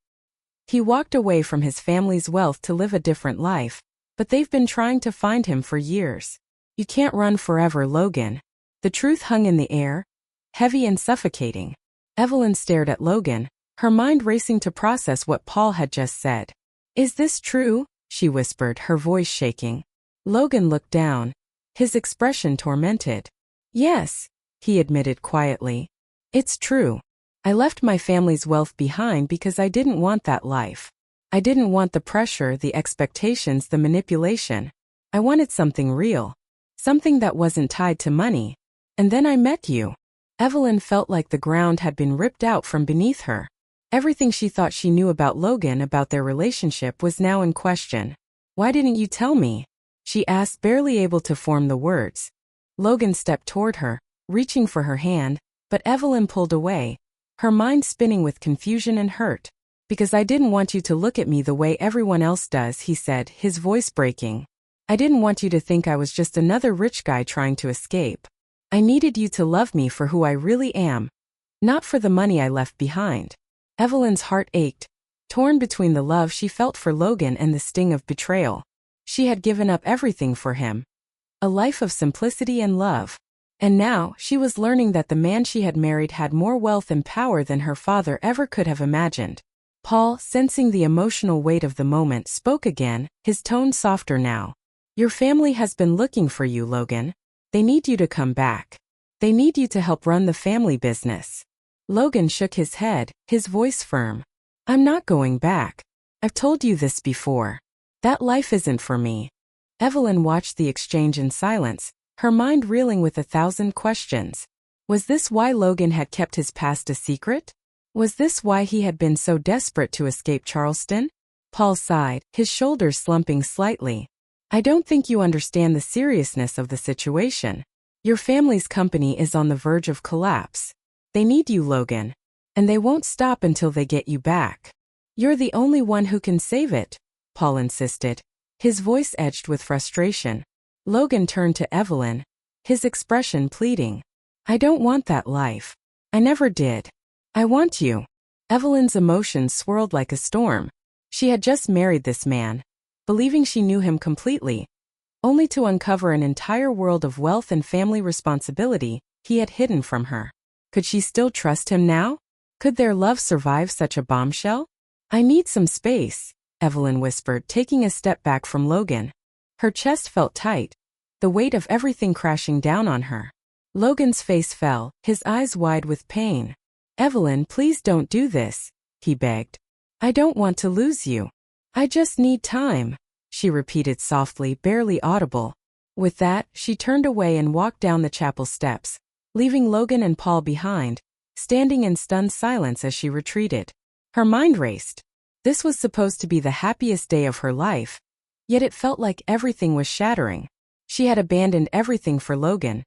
"He walked away from his family's wealth to live a different life, but they've been trying to find him for years. You can't run forever, Logan." The truth hung in the air, heavy and suffocating. Evelyn stared at Logan, her mind racing to process what Paul had just said. "Is this true?" she whispered, her voice shaking. Logan looked down, his expression tormented. "Yes," he admitted quietly. "It's true. I left my family's wealth behind because I didn't want that life. I didn't want the pressure, the expectations, the manipulation. I wanted something real. Something that wasn't tied to money. And then I met you." Evelyn felt like the ground had been ripped out from beneath her. Everything she thought she knew about Logan, about their relationship, was now in question. "Why didn't you tell me?" she asked, barely able to form the words. Logan stepped toward her, reaching for her hand, but Evelyn pulled away, her mind spinning with confusion and hurt. "Because I didn't want you to look at me the way everyone else does," he said, his voice breaking. "I didn't want you to think I was just another rich guy trying to escape. I needed you to love me for who I really am, not for the money I left behind." Evelyn's heart ached, torn between the love she felt for Logan and the sting of betrayal. She had given up everything for him, a life of simplicity and love. And now, she was learning that the man she had married had more wealth and power than her father ever could have imagined. Paul, sensing the emotional weight of the moment, spoke again, his tone softer now. "Your family has been looking for you, Logan. They need you to come back. They need you to help run the family business." Logan shook his head, his voice firm. "I'm not going back. I've told you this before. That life isn't for me." Evelyn watched the exchange in silence, her mind reeling with 1,000 questions. Was this why Logan had kept his past a secret? Was this why he had been so desperate to escape Charleston? Paul sighed, his shoulders slumping slightly. "I don't think you understand the seriousness of the situation. Your family's company is on the verge of collapse. They need you, Logan. And they won't stop until they get you back. You're the only one who can save it," Paul insisted, his voice edged with frustration. Logan turned to Evelyn, his expression pleading. "I don't want that life. I never did. I want you." Evelyn's emotions swirled like a storm. She had just married this man, believing she knew him completely. only to uncover an entire world of wealth and family responsibility he had hidden from her. Could she still trust him now? Could their love survive such a bombshell? "I need some space," Evelyn whispered, taking a step back from Logan. Her chest felt tight, the weight of everything crashing down on her. Logan's face fell, his eyes wide with pain. "Evelyn, please don't do this," he begged. "I don't want to lose you. I just need time," she repeated softly, barely audible. With that, she turned away and walked down the chapel steps, leaving Logan and Paul behind, standing in stunned silence as she retreated. Her mind raced. This was supposed to be the happiest day of her life, yet it felt like everything was shattering. She had abandoned everything for Logan,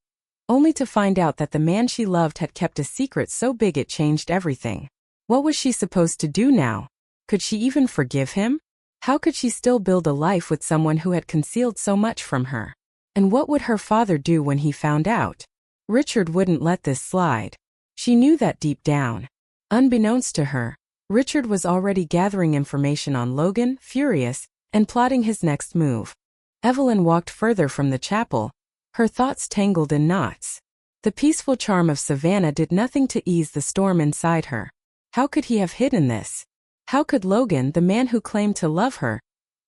only to find out that the man she loved had kept a secret so big it changed everything. What was she supposed to do now? Could she even forgive him? How could she still build a life with someone who had concealed so much from her? And what would her father do when he found out? Richard wouldn't let this slide. She knew that deep down. Unbeknownst to her, Richard was already gathering information on Logan, furious, and plotting his next move. Evelyn walked further from the chapel, her thoughts tangled in knots. The peaceful charm of Savannah did nothing to ease the storm inside her. How could he have hidden this? How could Logan, the man who claimed to love her,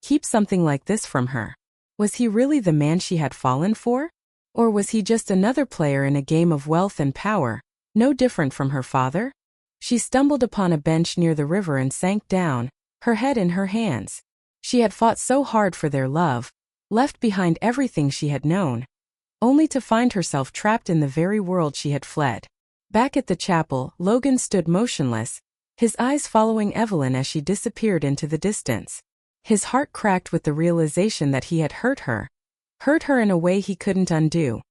keep something like this from her? Was he really the man she had fallen for? Or was he just another player in a game of wealth and power, no different from her father? She stumbled upon a bench near the river and sank down, her head in her hands. She had fought so hard for their love, left behind everything she had known, only to find herself trapped in the very world she had fled. Back at the chapel, Logan stood motionless, his eyes following Evelyn as she disappeared into the distance. His heart cracked with the realization that he had hurt her in a way he couldn't undo.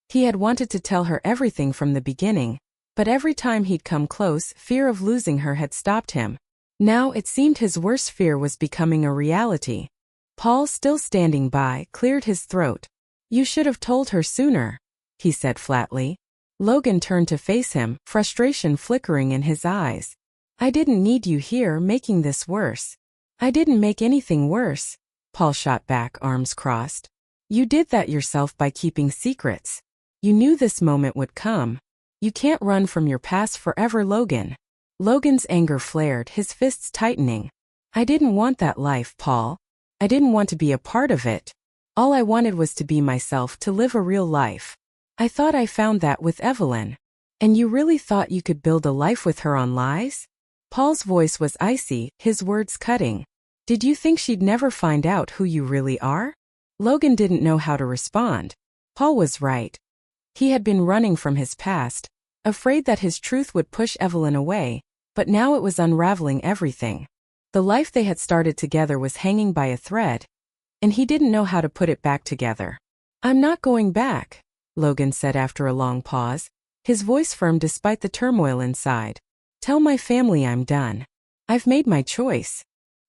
He had wanted to tell her everything from the beginning, but every time he'd come close, fear of losing her had stopped him. Now it seemed his worst fear was becoming a reality. Paul, still standing by, cleared his throat. "You should have told her sooner," he said flatly. Logan turned to face him, frustration flickering in his eyes. "I didn't need you here, making this worse." "I didn't make anything worse," Paul shot back, arms crossed. "You did that yourself by keeping secrets. You knew this moment would come. You can't run from your past forever, Logan." Logan's anger flared, his fists tightening. "I didn't want that life, Paul. I didn't want to be a part of it. All I wanted was to be myself, to live a real life. I thought I found that with Evelyn. And you really thought you could build a life with her on lies?" Paul's voice was icy, his words cutting. "Did you think she'd never find out who you really are?" Logan didn't know how to respond. Paul was right. He had been running from his past, afraid that his truth would push Evelyn away, but now it was unraveling everything. The life they had started together was hanging by a thread, and he didn't know how to put it back together. "I'm not going back," Logan said after a long pause, his voice firm despite the turmoil inside. "Tell my family I'm done. I've made my choice."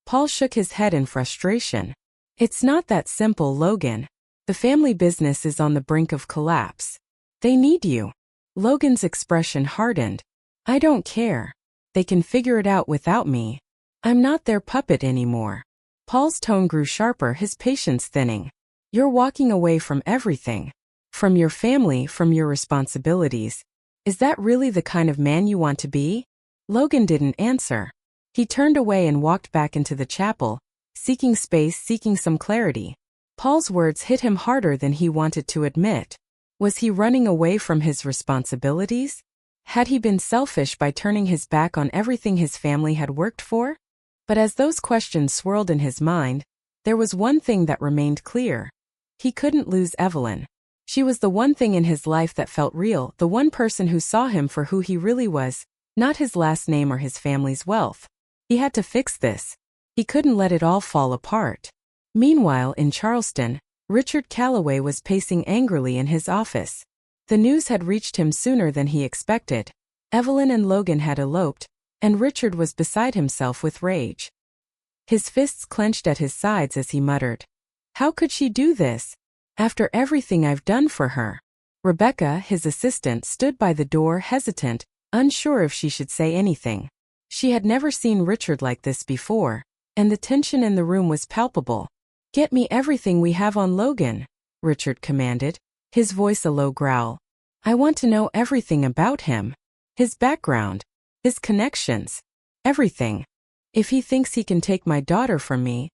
Paul shook his head in frustration. "It's not that simple, Logan. The family business is on the brink of collapse. They need you." Logan's expression hardened. "I don't care. They can figure it out without me. I'm not their puppet anymore." Paul's tone grew sharper, his patience thinning. "You're walking away from everything. From your family, from your responsibilities. Is that really the kind of man you want to be?" Logan didn't answer. He turned away and walked back into the chapel, seeking space, seeking some clarity. Paul's words hit him harder than he wanted to admit. Was he running away from his responsibilities? Had he been selfish by turning his back on everything his family had worked for? But as those questions swirled in his mind, there was one thing that remained clear. He couldn't lose Evelyn. She was the one thing in his life that felt real, the one person who saw him for who he really was, not his last name or his family's wealth. He had to fix this. He couldn't let it all fall apart. Meanwhile, in Charleston, Richard Calloway was pacing angrily in his office. The news had reached him sooner than he expected. Evelyn and Logan had eloped, and Richard was beside himself with rage. His fists clenched at his sides as he muttered, "How could she do this? After everything I've done for her?" Rebecca, his assistant, stood by the door, hesitant, unsure if she should say anything. She had never seen Richard like this before, and the tension in the room was palpable. Get me everything we have on Logan, Richard commanded, his voice a low growl. I want to know everything about him. His background, his connections, everything. If he thinks he can take my daughter from me,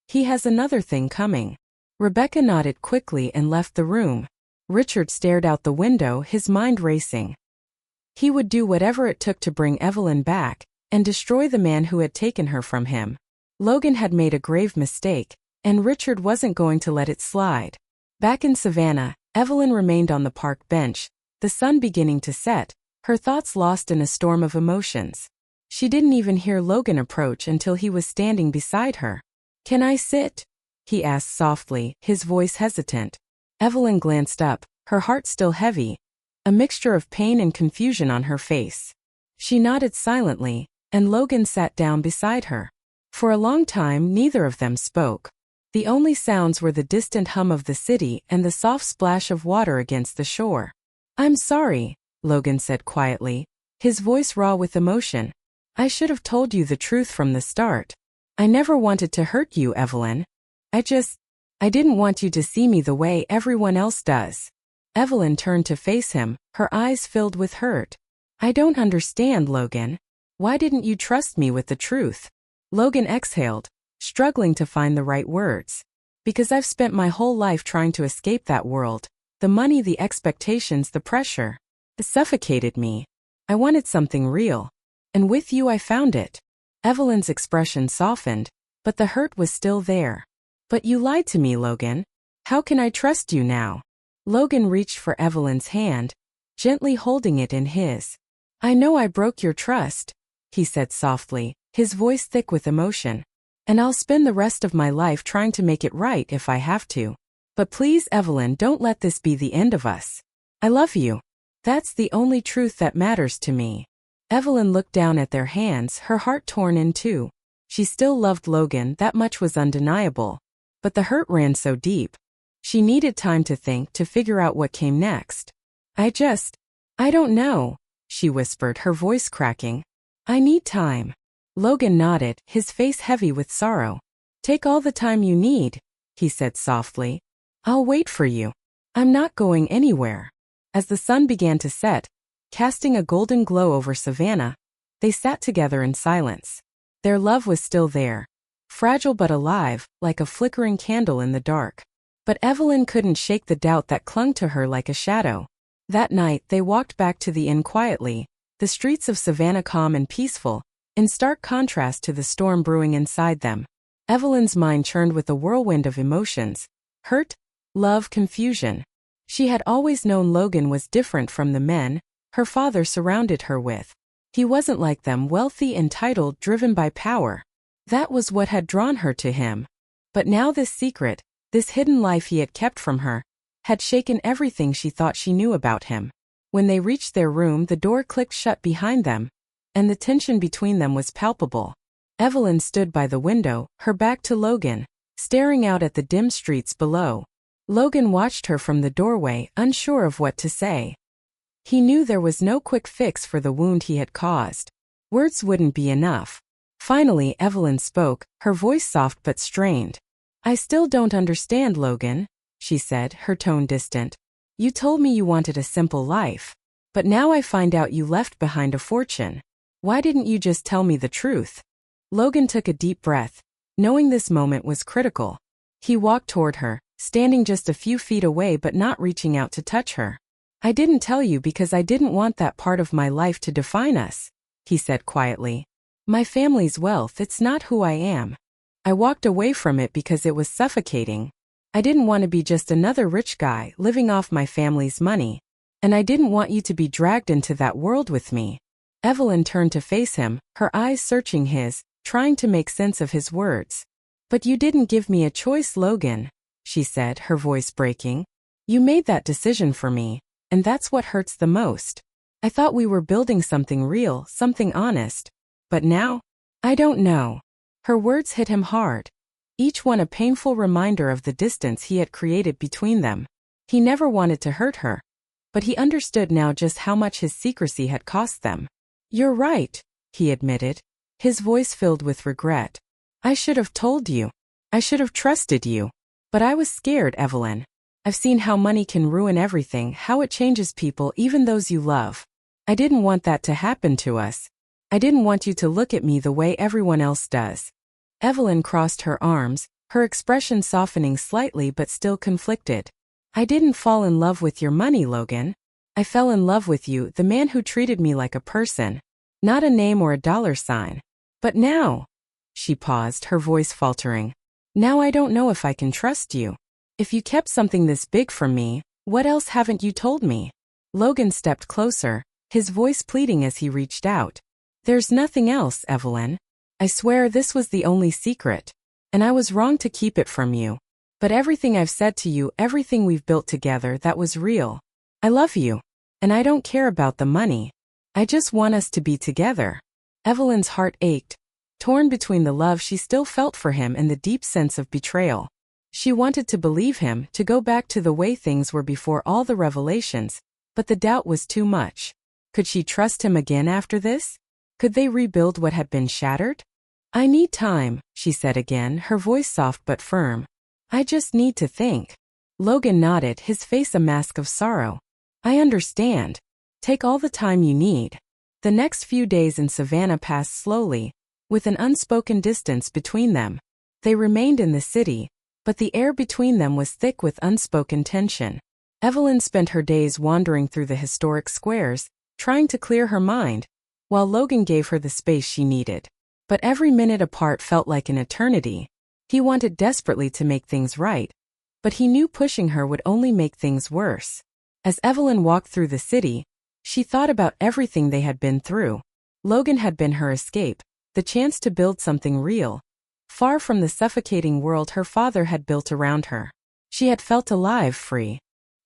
he has another thing coming. Rebecca nodded quickly and left the room. Richard stared out the window, his mind racing. He would do whatever it took to bring Evelyn back and destroy the man who had taken her from him. Logan had made a grave mistake, and Richard wasn't going to let it slide. Back in Savannah, Evelyn remained on the park bench, the sun beginning to set, her thoughts lost in a storm of emotions. She didn't even hear Logan approach until he was standing beside her. Can I sit? He asked softly, his voice hesitant. Evelyn glanced up, her heart still heavy, a mixture of pain and confusion on her face. She nodded silently, and Logan sat down beside her. For a long time, neither of them spoke. The only sounds were the distant hum of the city and the soft splash of water against the shore. I'm sorry, Logan said quietly, his voice raw with emotion. I should have told you the truth from the start. I never wanted to hurt you, Evelyn. I didn't want you to see me the way everyone else does. Evelyn turned to face him, her eyes filled with hurt. I don't understand, Logan. Why didn't you trust me with the truth? Logan exhaled, struggling to find the right words. Because I've spent my whole life trying to escape that world. The money, the expectations, the pressure. It suffocated me. I wanted something real. And with you I found it. Evelyn's expression softened, but the hurt was still there. But you lied to me, Logan. How can I trust you now? Logan reached for Evelyn's hand, gently holding it in his. I know I broke your trust, he said softly, his voice thick with emotion. And I'll spend the rest of my life trying to make it right if I have to. But please, Evelyn, don't let this be the end of us. I love you. That's the only truth that matters to me. Evelyn looked down at their hands, her heart torn in two. She still loved Logan, that much was undeniable. But the hurt ran so deep. She needed time to think, to figure out what came next. I don't know, she whispered, her voice cracking. I need time. Logan nodded, his face heavy with sorrow. Take all the time you need, he said softly. I'll wait for you. I'm not going anywhere. As the sun began to set, casting a golden glow over Savannah, they sat together in silence. Their love was still there, fragile but alive, like a flickering candle in the dark. But Evelyn couldn't shake the doubt that clung to her like a shadow. That night, they walked back to the inn quietly, the streets of Savannah calm and peaceful, in stark contrast to the storm brewing inside them. Evelyn's mind churned with a whirlwind of emotions. Hurt, love, confusion. She had always known Logan was different from the men her father surrounded her with. He wasn't like them, wealthy, entitled, driven by power. That was what had drawn her to him. But now this secret, this hidden life he had kept from her, had shaken everything she thought she knew about him. When they reached their room, the door clicked shut behind them, and the tension between them was palpable. Evelyn stood by the window, her back to Logan, staring out at the dim streets below. Logan watched her from the doorway, unsure of what to say. He knew there was no quick fix for the wound he had caused. Words wouldn't be enough. Finally, Evelyn spoke, her voice soft but strained. I still don't understand, Logan, she said, her tone distant. You told me you wanted a simple life. But now I find out you left behind a fortune. Why didn't you just tell me the truth? Logan took a deep breath, knowing this moment was critical. He walked toward her, standing just a few feet away but not reaching out to touch her. I didn't tell you because I didn't want that part of my life to define us, he said quietly. My family's wealth, it's not who I am. I walked away from it because it was suffocating. I didn't want to be just another rich guy living off my family's money. And I didn't want you to be dragged into that world with me. Evelyn turned to face him, her eyes searching his, trying to make sense of his words. But you didn't give me a choice, Logan, she said, her voice breaking. You made that decision for me, and that's what hurts the most. I thought we were building something real, something honest. But now? I don't know. Her words hit him hard. Each one a painful reminder of the distance he had created between them. He never wanted to hurt her. But he understood now just how much his secrecy had cost them. You're right, he admitted, his voice filled with regret. I should have told you. I should have trusted you. But I was scared, Evelyn. I've seen how money can ruin everything, how it changes people, even those you love. I didn't want that to happen to us. I didn't want you to look at me the way everyone else does. Evelyn crossed her arms, her expression softening slightly but still conflicted. I didn't fall in love with your money, Logan. I fell in love with you, the man who treated me like a person, not a name or a dollar sign. But now, she paused, her voice faltering. Now I don't know if I can trust you. If you kept something this big from me, what else haven't you told me? Logan stepped closer, his voice pleading as he reached out. There's nothing else, Evelyn. I swear this was the only secret. And I was wrong to keep it from you. But everything I've said to you, everything we've built together, that was real. I love you. And I don't care about the money. I just want us to be together. Evelyn's heart ached, torn between the love she still felt for him and the deep sense of betrayal. She wanted to believe him, to go back to the way things were before all the revelations, but the doubt was too much. Could she trust him again after this? Could they rebuild what had been shattered? I need time, she said again, her voice soft but firm. I just need to think. Logan nodded, his face a mask of sorrow. I understand. Take all the time you need. The next few days in Savannah passed slowly, with an unspoken distance between them. They remained in the city, but the air between them was thick with unspoken tension. Evelyn spent her days wandering through the historic squares, trying to clear her mind, while Logan gave her the space she needed. But every minute apart felt like an eternity. He wanted desperately to make things right, but he knew pushing her would only make things worse. As Evelyn walked through the city, she thought about everything they had been through. Logan had been her escape, the chance to build something real, far from the suffocating world her father had built around her. She had felt alive, free.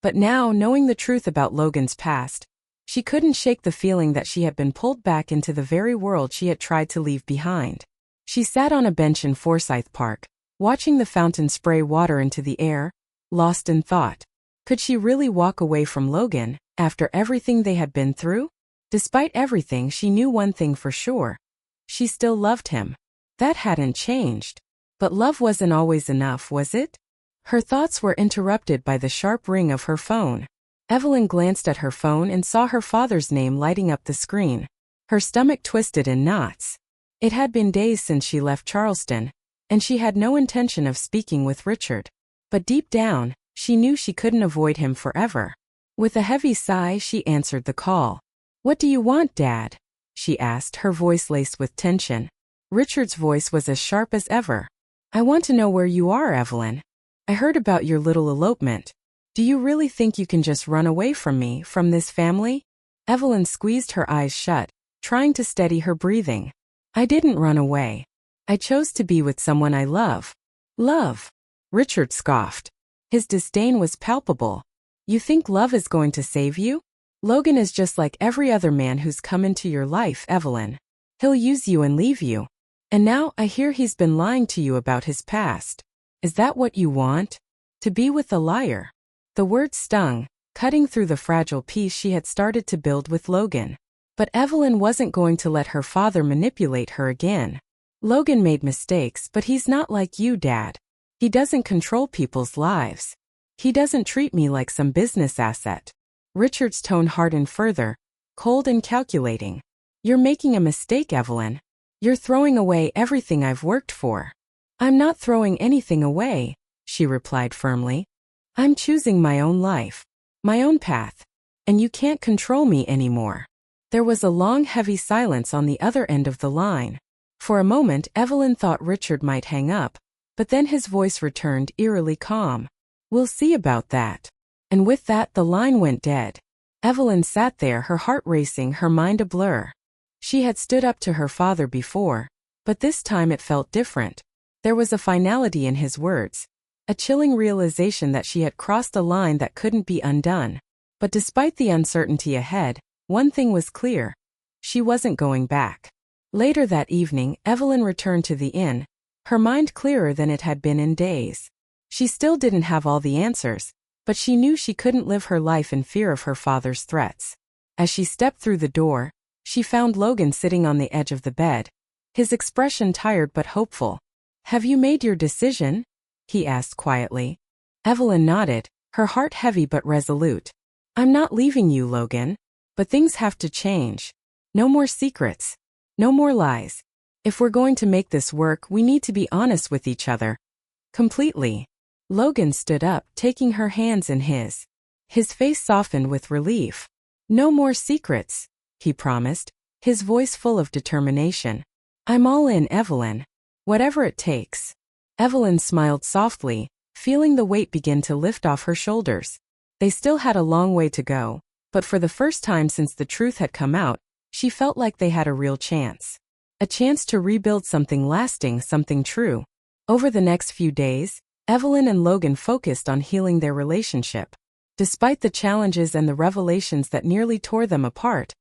But now, knowing the truth about Logan's past, she couldn't shake the feeling that she had been pulled back into the very world she had tried to leave behind. She sat on a bench in Forsyth Park, watching the fountain spray water into the air, lost in thought. Could she really walk away from Logan, after everything they had been through? Despite everything, she knew one thing for sure. She still loved him. That hadn't changed. But love wasn't always enough, was it? Her thoughts were interrupted by the sharp ring of her phone. Evelyn glanced at her phone and saw her father's name lighting up the screen. Her stomach twisted in knots. It had been days since she left Charleston, and she had no intention of speaking with Richard. But deep down, she knew she couldn't avoid him forever. With a heavy sigh, she answered the call. "What do you want, Dad?" she asked, her voice laced with tension. Richard's voice was as sharp as ever. "I want to know where you are, Evelyn. I heard about your little elopement. Do you really think you can just run away from me, from this family?" Evelyn squeezed her eyes shut, trying to steady her breathing. "I didn't run away. I chose to be with someone I love." "Love?" Richard scoffed. His disdain was palpable. "You think love is going to save you? Logan is just like every other man who's come into your life, Evelyn. He'll use you and leave you. And now I hear he's been lying to you about his past. Is that what you want? To be with a liar?" The words stung, cutting through the fragile peace she had started to build with Logan. But Evelyn wasn't going to let her father manipulate her again. "Logan made mistakes, but he's not like you, Dad. He doesn't control people's lives. He doesn't treat me like some business asset." Richard's tone hardened further, cold and calculating. "You're making a mistake, Evelyn. You're throwing away everything I've worked for." "I'm not throwing anything away," she replied firmly. "I'm choosing my own life, my own path, and you can't control me anymore." There was a long, heavy silence on the other end of the line. For a moment, Evelyn thought Richard might hang up, but then his voice returned, eerily calm. "We'll see about that." And with that, the line went dead. Evelyn sat there, her heart racing, her mind a blur. She had stood up to her father before, but this time it felt different. There was a finality in his words, a chilling realization that she had crossed a line that couldn't be undone. But despite the uncertainty ahead, one thing was clear. She wasn't going back. Later that evening, Evelyn returned to the inn, her mind clearer than it had been in days. She still didn't have all the answers, but she knew she couldn't live her life in fear of her father's threats. As she stepped through the door, she found Logan sitting on the edge of the bed, his expression tired but hopeful. Have you made your decision? He asked quietly. Evelyn nodded, her heart heavy but resolute. I'm not leaving you, Logan. But things have to change. No more secrets. No more lies. If we're going to make this work, we need to be honest with each other. Completely. Logan stood up, taking her hands in his. His face softened with relief. No more secrets, he promised, his voice full of determination. I'm all in, Evelyn. Whatever it takes. Evelyn smiled softly, feeling the weight begin to lift off her shoulders. They still had a long way to go, but for the first time since the truth had come out, she felt like they had a real chance. A chance to rebuild something lasting, something true. Over the next few days, Evelyn and Logan focused on healing their relationship. Despite the challenges and the revelations that nearly tore them apart,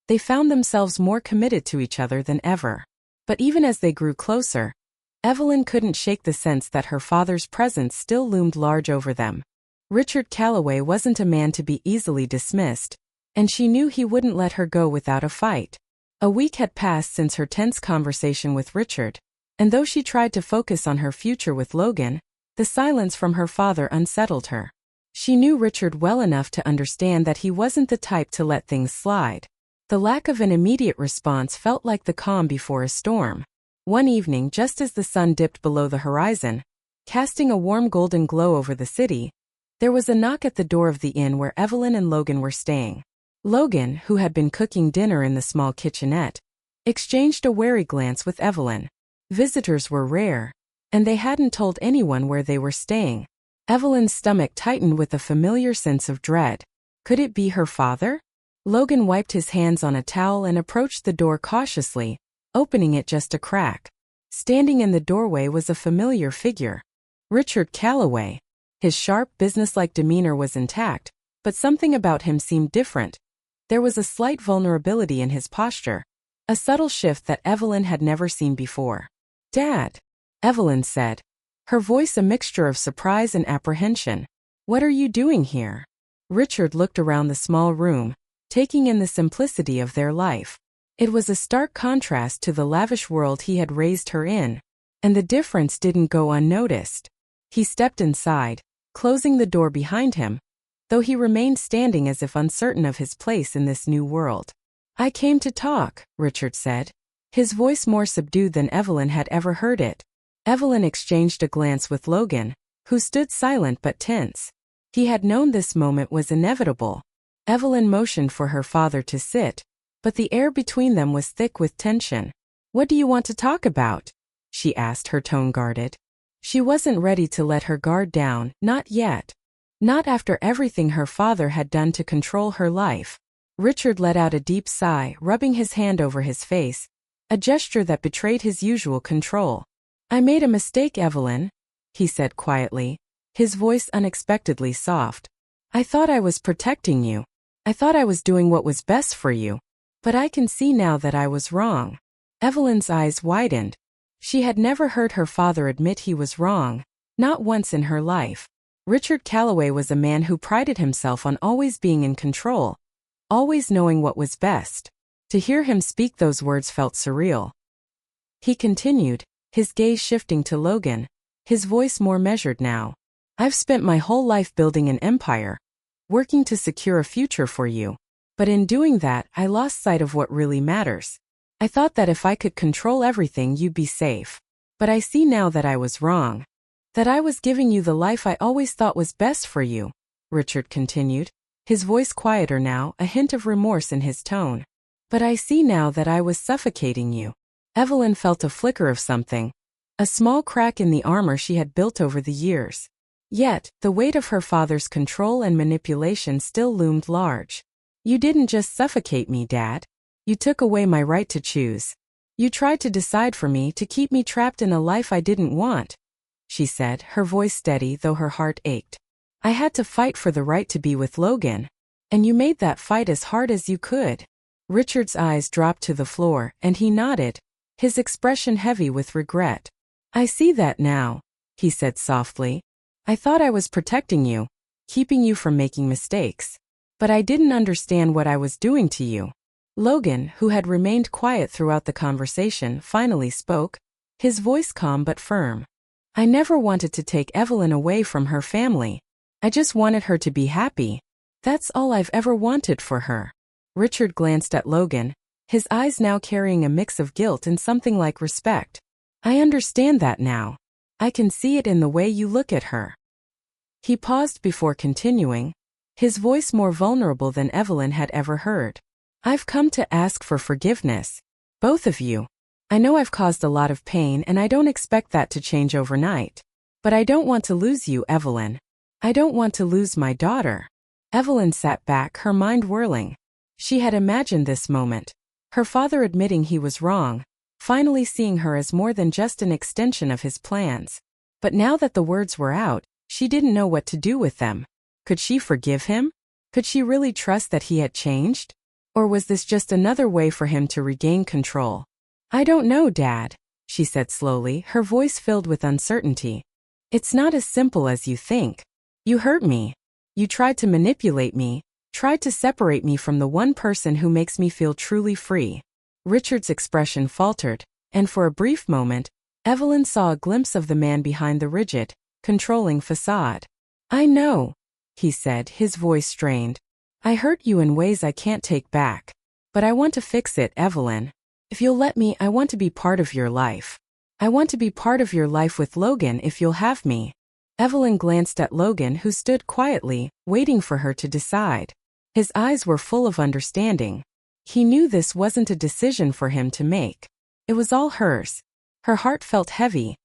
they found themselves more committed to each other than ever. But even as they grew closer, Evelyn couldn't shake the sense that her father's presence still loomed large over them. Richard Calloway wasn't a man to be easily dismissed, and she knew he wouldn't let her go without a fight. A week had passed since her tense conversation with Richard, and though she tried to focus on her future with Logan, the silence from her father unsettled her. She knew Richard well enough to understand that he wasn't the type to let things slide. The lack of an immediate response felt like the calm before a storm. One evening, just as the sun dipped below the horizon, casting a warm golden glow over the city, there was a knock at the door of the inn where Evelyn and Logan were staying. Logan, who had been cooking dinner in the small kitchenette, exchanged a wary glance with Evelyn. Visitors were rare, and they hadn't told anyone where they were staying. Evelyn's stomach tightened with a familiar sense of dread. Could it be her father? Logan wiped his hands on a towel and approached the door cautiously, opening it just a crack. Standing in the doorway was a familiar figure. Richard Calloway. His sharp, businesslike demeanor was intact, but something about him seemed different. There was a slight vulnerability in his posture, a subtle shift that Evelyn had never seen before. Dad, Evelyn said, her voice a mixture of surprise and apprehension. What are you doing here? Richard looked around the small room, taking in the simplicity of their life. It was a stark contrast to the lavish world he had raised her in, and the difference didn't go unnoticed. He stepped inside, closing the door behind him, though he remained standing as if uncertain of his place in this new world. I came to talk, Richard said, his voice more subdued than Evelyn had ever heard it. Evelyn exchanged a glance with Logan, who stood silent but tense. He had known this moment was inevitable. Evelyn motioned for her father to sit, but the air between them was thick with tension. What do you want to talk about? She asked, her tone guarded. She wasn't ready to let her guard down, not yet. Not after everything her father had done to control her life. Richard let out a deep sigh, rubbing his hand over his face, a gesture that betrayed his usual control. I made a mistake, Evelyn, he said quietly, his voice unexpectedly soft. I thought I was protecting you. I thought I was doing what was best for you. But I can see now that I was wrong. Evelyn's eyes widened. She had never heard her father admit he was wrong, not once in her life. Richard Calloway was a man who prided himself on always being in control, always knowing what was best. To hear him speak those words felt surreal. He continued, his gaze shifting to Logan, his voice more measured now. I've spent my whole life building an empire, working to secure a future for you. But in doing that, I lost sight of what really matters. I thought that if I could control everything, you'd be safe. But I see now that I was wrong. That I was giving you the life I always thought was best for you, Richard continued, his voice quieter now, a hint of remorse in his tone. But I see now that I was suffocating you. Evelyn felt a flicker of something, a small crack in the armor she had built over the years. Yet, the weight of her father's control and manipulation still loomed large. You didn't just suffocate me, Dad. You took away my right to choose. You tried to decide for me, to keep me trapped in a life I didn't want, she said, her voice steady though her heart ached. I had to fight for the right to be with Logan, and you made that fight as hard as you could. Richard's eyes dropped to the floor, and he nodded, his expression heavy with regret. I see that now, he said softly. I thought I was protecting you, keeping you from making mistakes. But I didn't understand what I was doing to you. Logan, who had remained quiet throughout the conversation, finally spoke. his voice calm but firm. I never wanted to take Evelyn away from her family. I just wanted her to be happy. That's all I've ever wanted for her. Richard glanced at Logan, his eyes now carrying a mix of guilt and something like respect. I understand that now. I can see it in the way you look at her. He paused before continuing, his voice more vulnerable than Evelyn had ever heard. I've come to ask for forgiveness. Both of you. I know I've caused a lot of pain and I don't expect that to change overnight. But I don't want to lose you, Evelyn. I don't want to lose my daughter. Evelyn sat back, her mind whirling. She had imagined this moment. Her father admitting he was wrong, finally seeing her as more than just an extension of his plans. But now that the words were out, she didn't know what to do with them. Could she forgive him? Could she really trust that he had changed? Or was this just another way for him to regain control? I don't know, Dad, she said slowly, her voice filled with uncertainty. It's not as simple as you think. You hurt me. You tried to manipulate me, tried to separate me from the one person who makes me feel truly free. Richard's expression faltered, and for a brief moment, Evelyn saw a glimpse of the man behind the rigid, controlling facade. I know, he said, his voice strained. I hurt you in ways I can't take back. But I want to fix it, Evelyn. If you'll let me, I want to be part of your life. I want to be part of your life with Logan if you'll have me. Evelyn glanced at Logan, who stood quietly, waiting for her to decide. His eyes were full of understanding. He knew this wasn't a decision for him to make. It was all hers. Her heart felt heavy,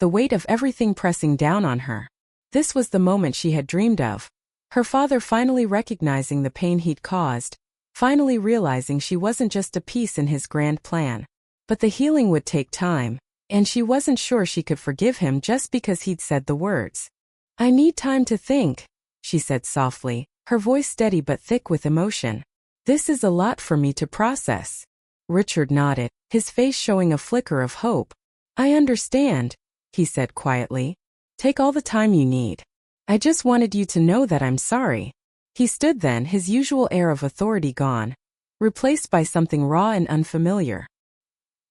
the weight of everything pressing down on her. This was the moment she had dreamed of. Her father finally recognizing the pain he'd caused, finally realizing she wasn't just a piece in his grand plan. But the healing would take time, and she wasn't sure she could forgive him just because he'd said the words. I need time to think, she said softly, her voice steady but thick with emotion. This is a lot for me to process. Richard nodded, his face showing a flicker of hope. I understand, he said quietly. Take all the time you need. I just wanted you to know that I'm sorry. He stood then, his usual air of authority gone, replaced by something raw and unfamiliar.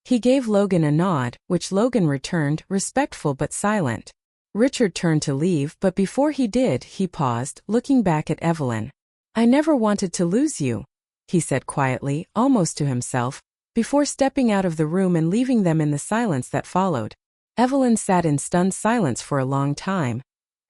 He gave Logan a nod, which Logan returned, respectful but silent. Richard turned to leave, but before he did, he paused, looking back at Evelyn. I never wanted to lose you, he said quietly, almost to himself, before stepping out of the room and leaving them in the silence that followed. Evelyn sat in stunned silence for a long time,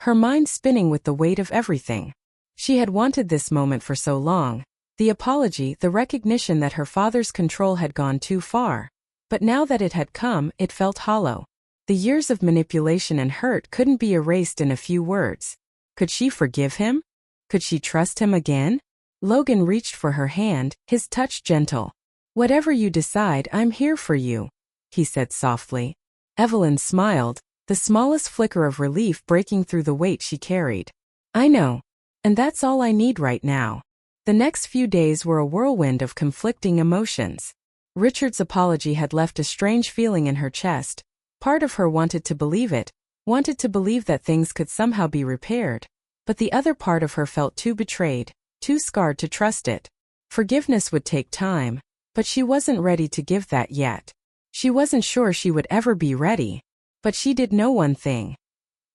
her mind spinning with the weight of everything. She had wanted this moment for so long, the apology, the recognition that her father's control had gone too far. But now that it had come, it felt hollow. The years of manipulation and hurt couldn't be erased in a few words. Could she forgive him? Could she trust him again? Logan reached for her hand, his touch gentle. Whatever you decide, I'm here for you, he said softly. Evelyn smiled, the smallest flicker of relief breaking through the weight she carried. I know. And that's all I need right now. The next few days were a whirlwind of conflicting emotions. Richard's apology had left a strange feeling in her chest. Part of her wanted to believe it, wanted to believe that things could somehow be repaired. But the other part of her felt too betrayed, too scarred to trust it. Forgiveness would take time, but she wasn't ready to give that yet. She wasn't sure she would ever be ready. But she did know one thing.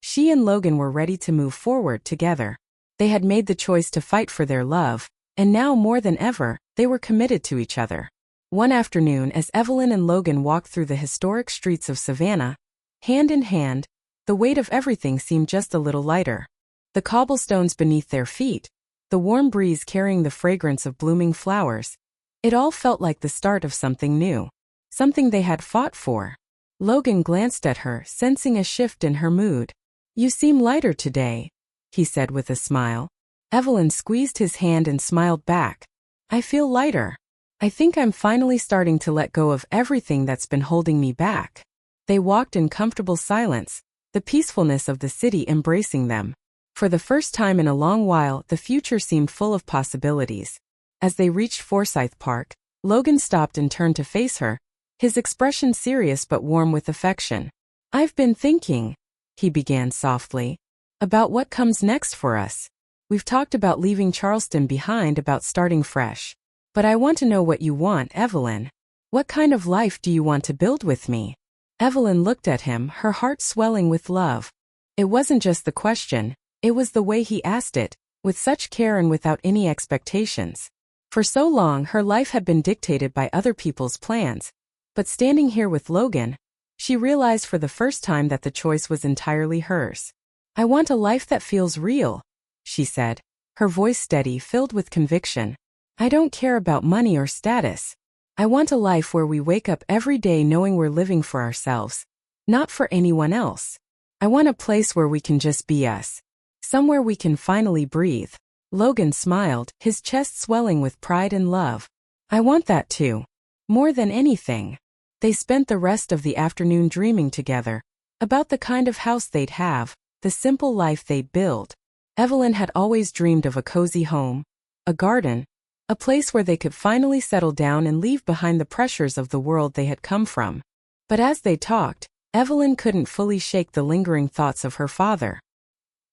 She and Logan were ready to move forward together. They had made the choice to fight for their love, and now more than ever, they were committed to each other. One afternoon, as Evelyn and Logan walked through the historic streets of Savannah, hand in hand, the weight of everything seemed just a little lighter. The cobblestones beneath their feet, the warm breeze carrying the fragrance of blooming flowers. It all felt like the start of something new, something they had fought for. Logan glanced at her, sensing a shift in her mood. You seem lighter today, he said with a smile. Evelyn squeezed his hand and smiled back. I feel lighter. I think I'm finally starting to let go of everything that's been holding me back. They walked in comfortable silence, the peacefulness of the city embracing them. For the first time in a long while, the future seemed full of possibilities. As they reached Forsyth Park, Logan stopped and turned to face her, his expression serious but warm with affection. I've been thinking, he began softly, about what comes next for us. We've talked about leaving Charleston behind, about starting fresh. But I want to know what you want, Evelyn. What kind of life do you want to build with me? Evelyn looked at him, her heart swelling with love. It wasn't just the question, it was the way he asked it, with such care and without any expectations. For so long her life had been dictated by other people's plans, but standing here with Logan, she realized for the first time that the choice was entirely hers. "I want a life that feels real," she said, her voice steady, filled with conviction. "I don't care about money or status. I want a life where we wake up every day knowing we're living for ourselves, not for anyone else. I want a place where we can just be us. Somewhere we can finally breathe." Logan smiled, his chest swelling with pride and love. "I want that too. More than anything." They spent the rest of the afternoon dreaming together about the kind of house they'd have, the simple life they'd build. Evelyn had always dreamed of a cozy home, a garden, a place where they could finally settle down and leave behind the pressures of the world they had come from. But as they talked, Evelyn couldn't fully shake the lingering thoughts of her father.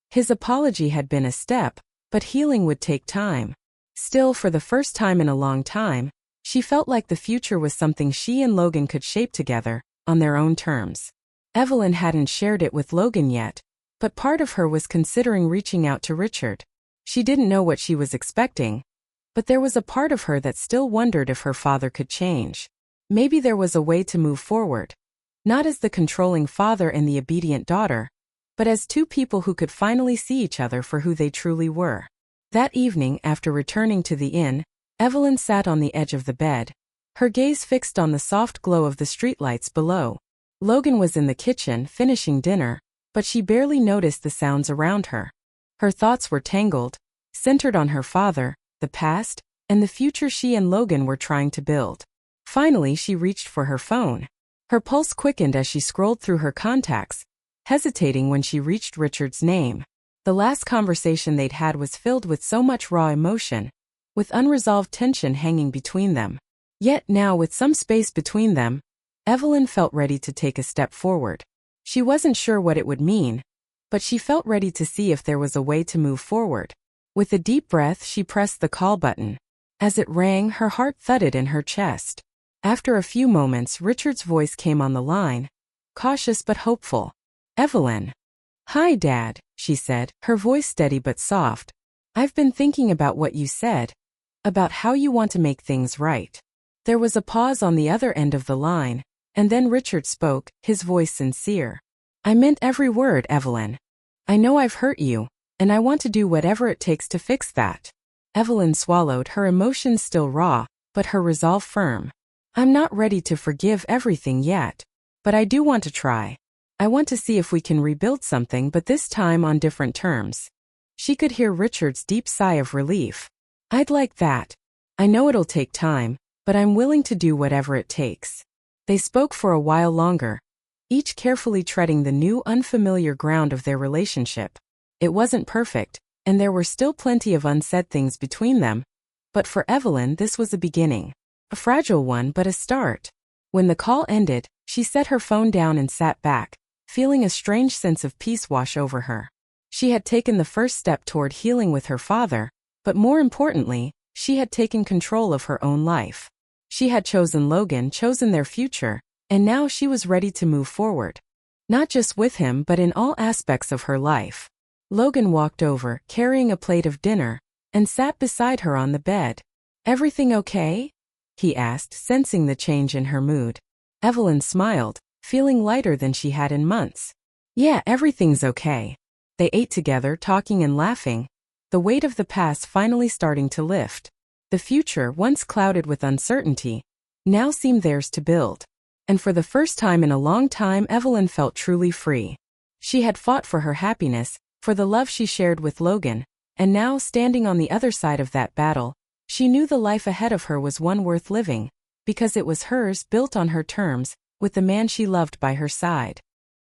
His apology had been a step, but healing would take time. Still, for the first time in a long time, she felt like the future was something she and Logan could shape together, on their own terms. Evelyn hadn't shared it with Logan yet, but part of her was considering reaching out to Richard. She didn't know what she was expecting, but there was a part of her that still wondered if her father could change. Maybe there was a way to move forward. Not as the controlling father and the obedient daughter, but as two people who could finally see each other for who they truly were. That evening, after returning to the inn, Evelyn sat on the edge of the bed, her gaze fixed on the soft glow of the streetlights below. Logan was in the kitchen, finishing dinner, but she barely noticed the sounds around her. Her thoughts were tangled, centered on her father, the past, and the future she and Logan were trying to build. Finally, she reached for her phone. Her pulse quickened as she scrolled through her contacts, hesitating when she reached Richard's name. The last conversation they'd had was filled with so much raw emotion, with unresolved tension hanging between them. Yet now, with some space between them, Evelyn felt ready to take a step forward. She wasn't sure what it would mean, but she felt ready to see if there was a way to move forward. With a deep breath, she pressed the call button. As it rang, her heart thudded in her chest. After a few moments, Richard's voice came on the line, cautious but hopeful. "Evelyn." "Hi, Dad," she said, her voice steady but soft. "I've been thinking about what you said, about how you want to make things right." There was a pause on the other end of the line, and then Richard spoke, his voice sincere. "I meant every word, Evelyn. I know I've hurt you, and I want to do whatever it takes to fix that." Evelyn swallowed, her emotions still raw, but her resolve firm. "I'm not ready to forgive everything yet, but I do want to try. I want to see if we can rebuild something, but this time on different terms." She could hear Richard's deep sigh of relief. "I'd like that. I know it'll take time, but I'm willing to do whatever it takes." They spoke for a while longer, each carefully treading the new, unfamiliar ground of their relationship. It wasn't perfect, and there were still plenty of unsaid things between them, but for Evelyn this was a beginning. A fragile one, but a start. When the call ended, she set her phone down and sat back, feeling a strange sense of peace wash over her. She had taken the first step toward healing with her father, but more importantly, she had taken control of her own life. She had chosen Logan, chosen their future, and now she was ready to move forward. Not just with him, but in all aspects of her life. Logan walked over, carrying a plate of dinner, and sat beside her on the bed. "Everything okay?" he asked, sensing the change in her mood. Evelyn smiled, feeling lighter than she had in months. "Yeah, everything's okay." They ate together, talking and laughing, the weight of the past finally starting to lift. The future, once clouded with uncertainty, now seemed theirs to build. And for the first time in a long time, Evelyn felt truly free. She had fought for her happiness, for the love she shared with Logan, and now, standing on the other side of that battle, she knew the life ahead of her was one worth living, because it was hers, built on her terms, with the man she loved by her side.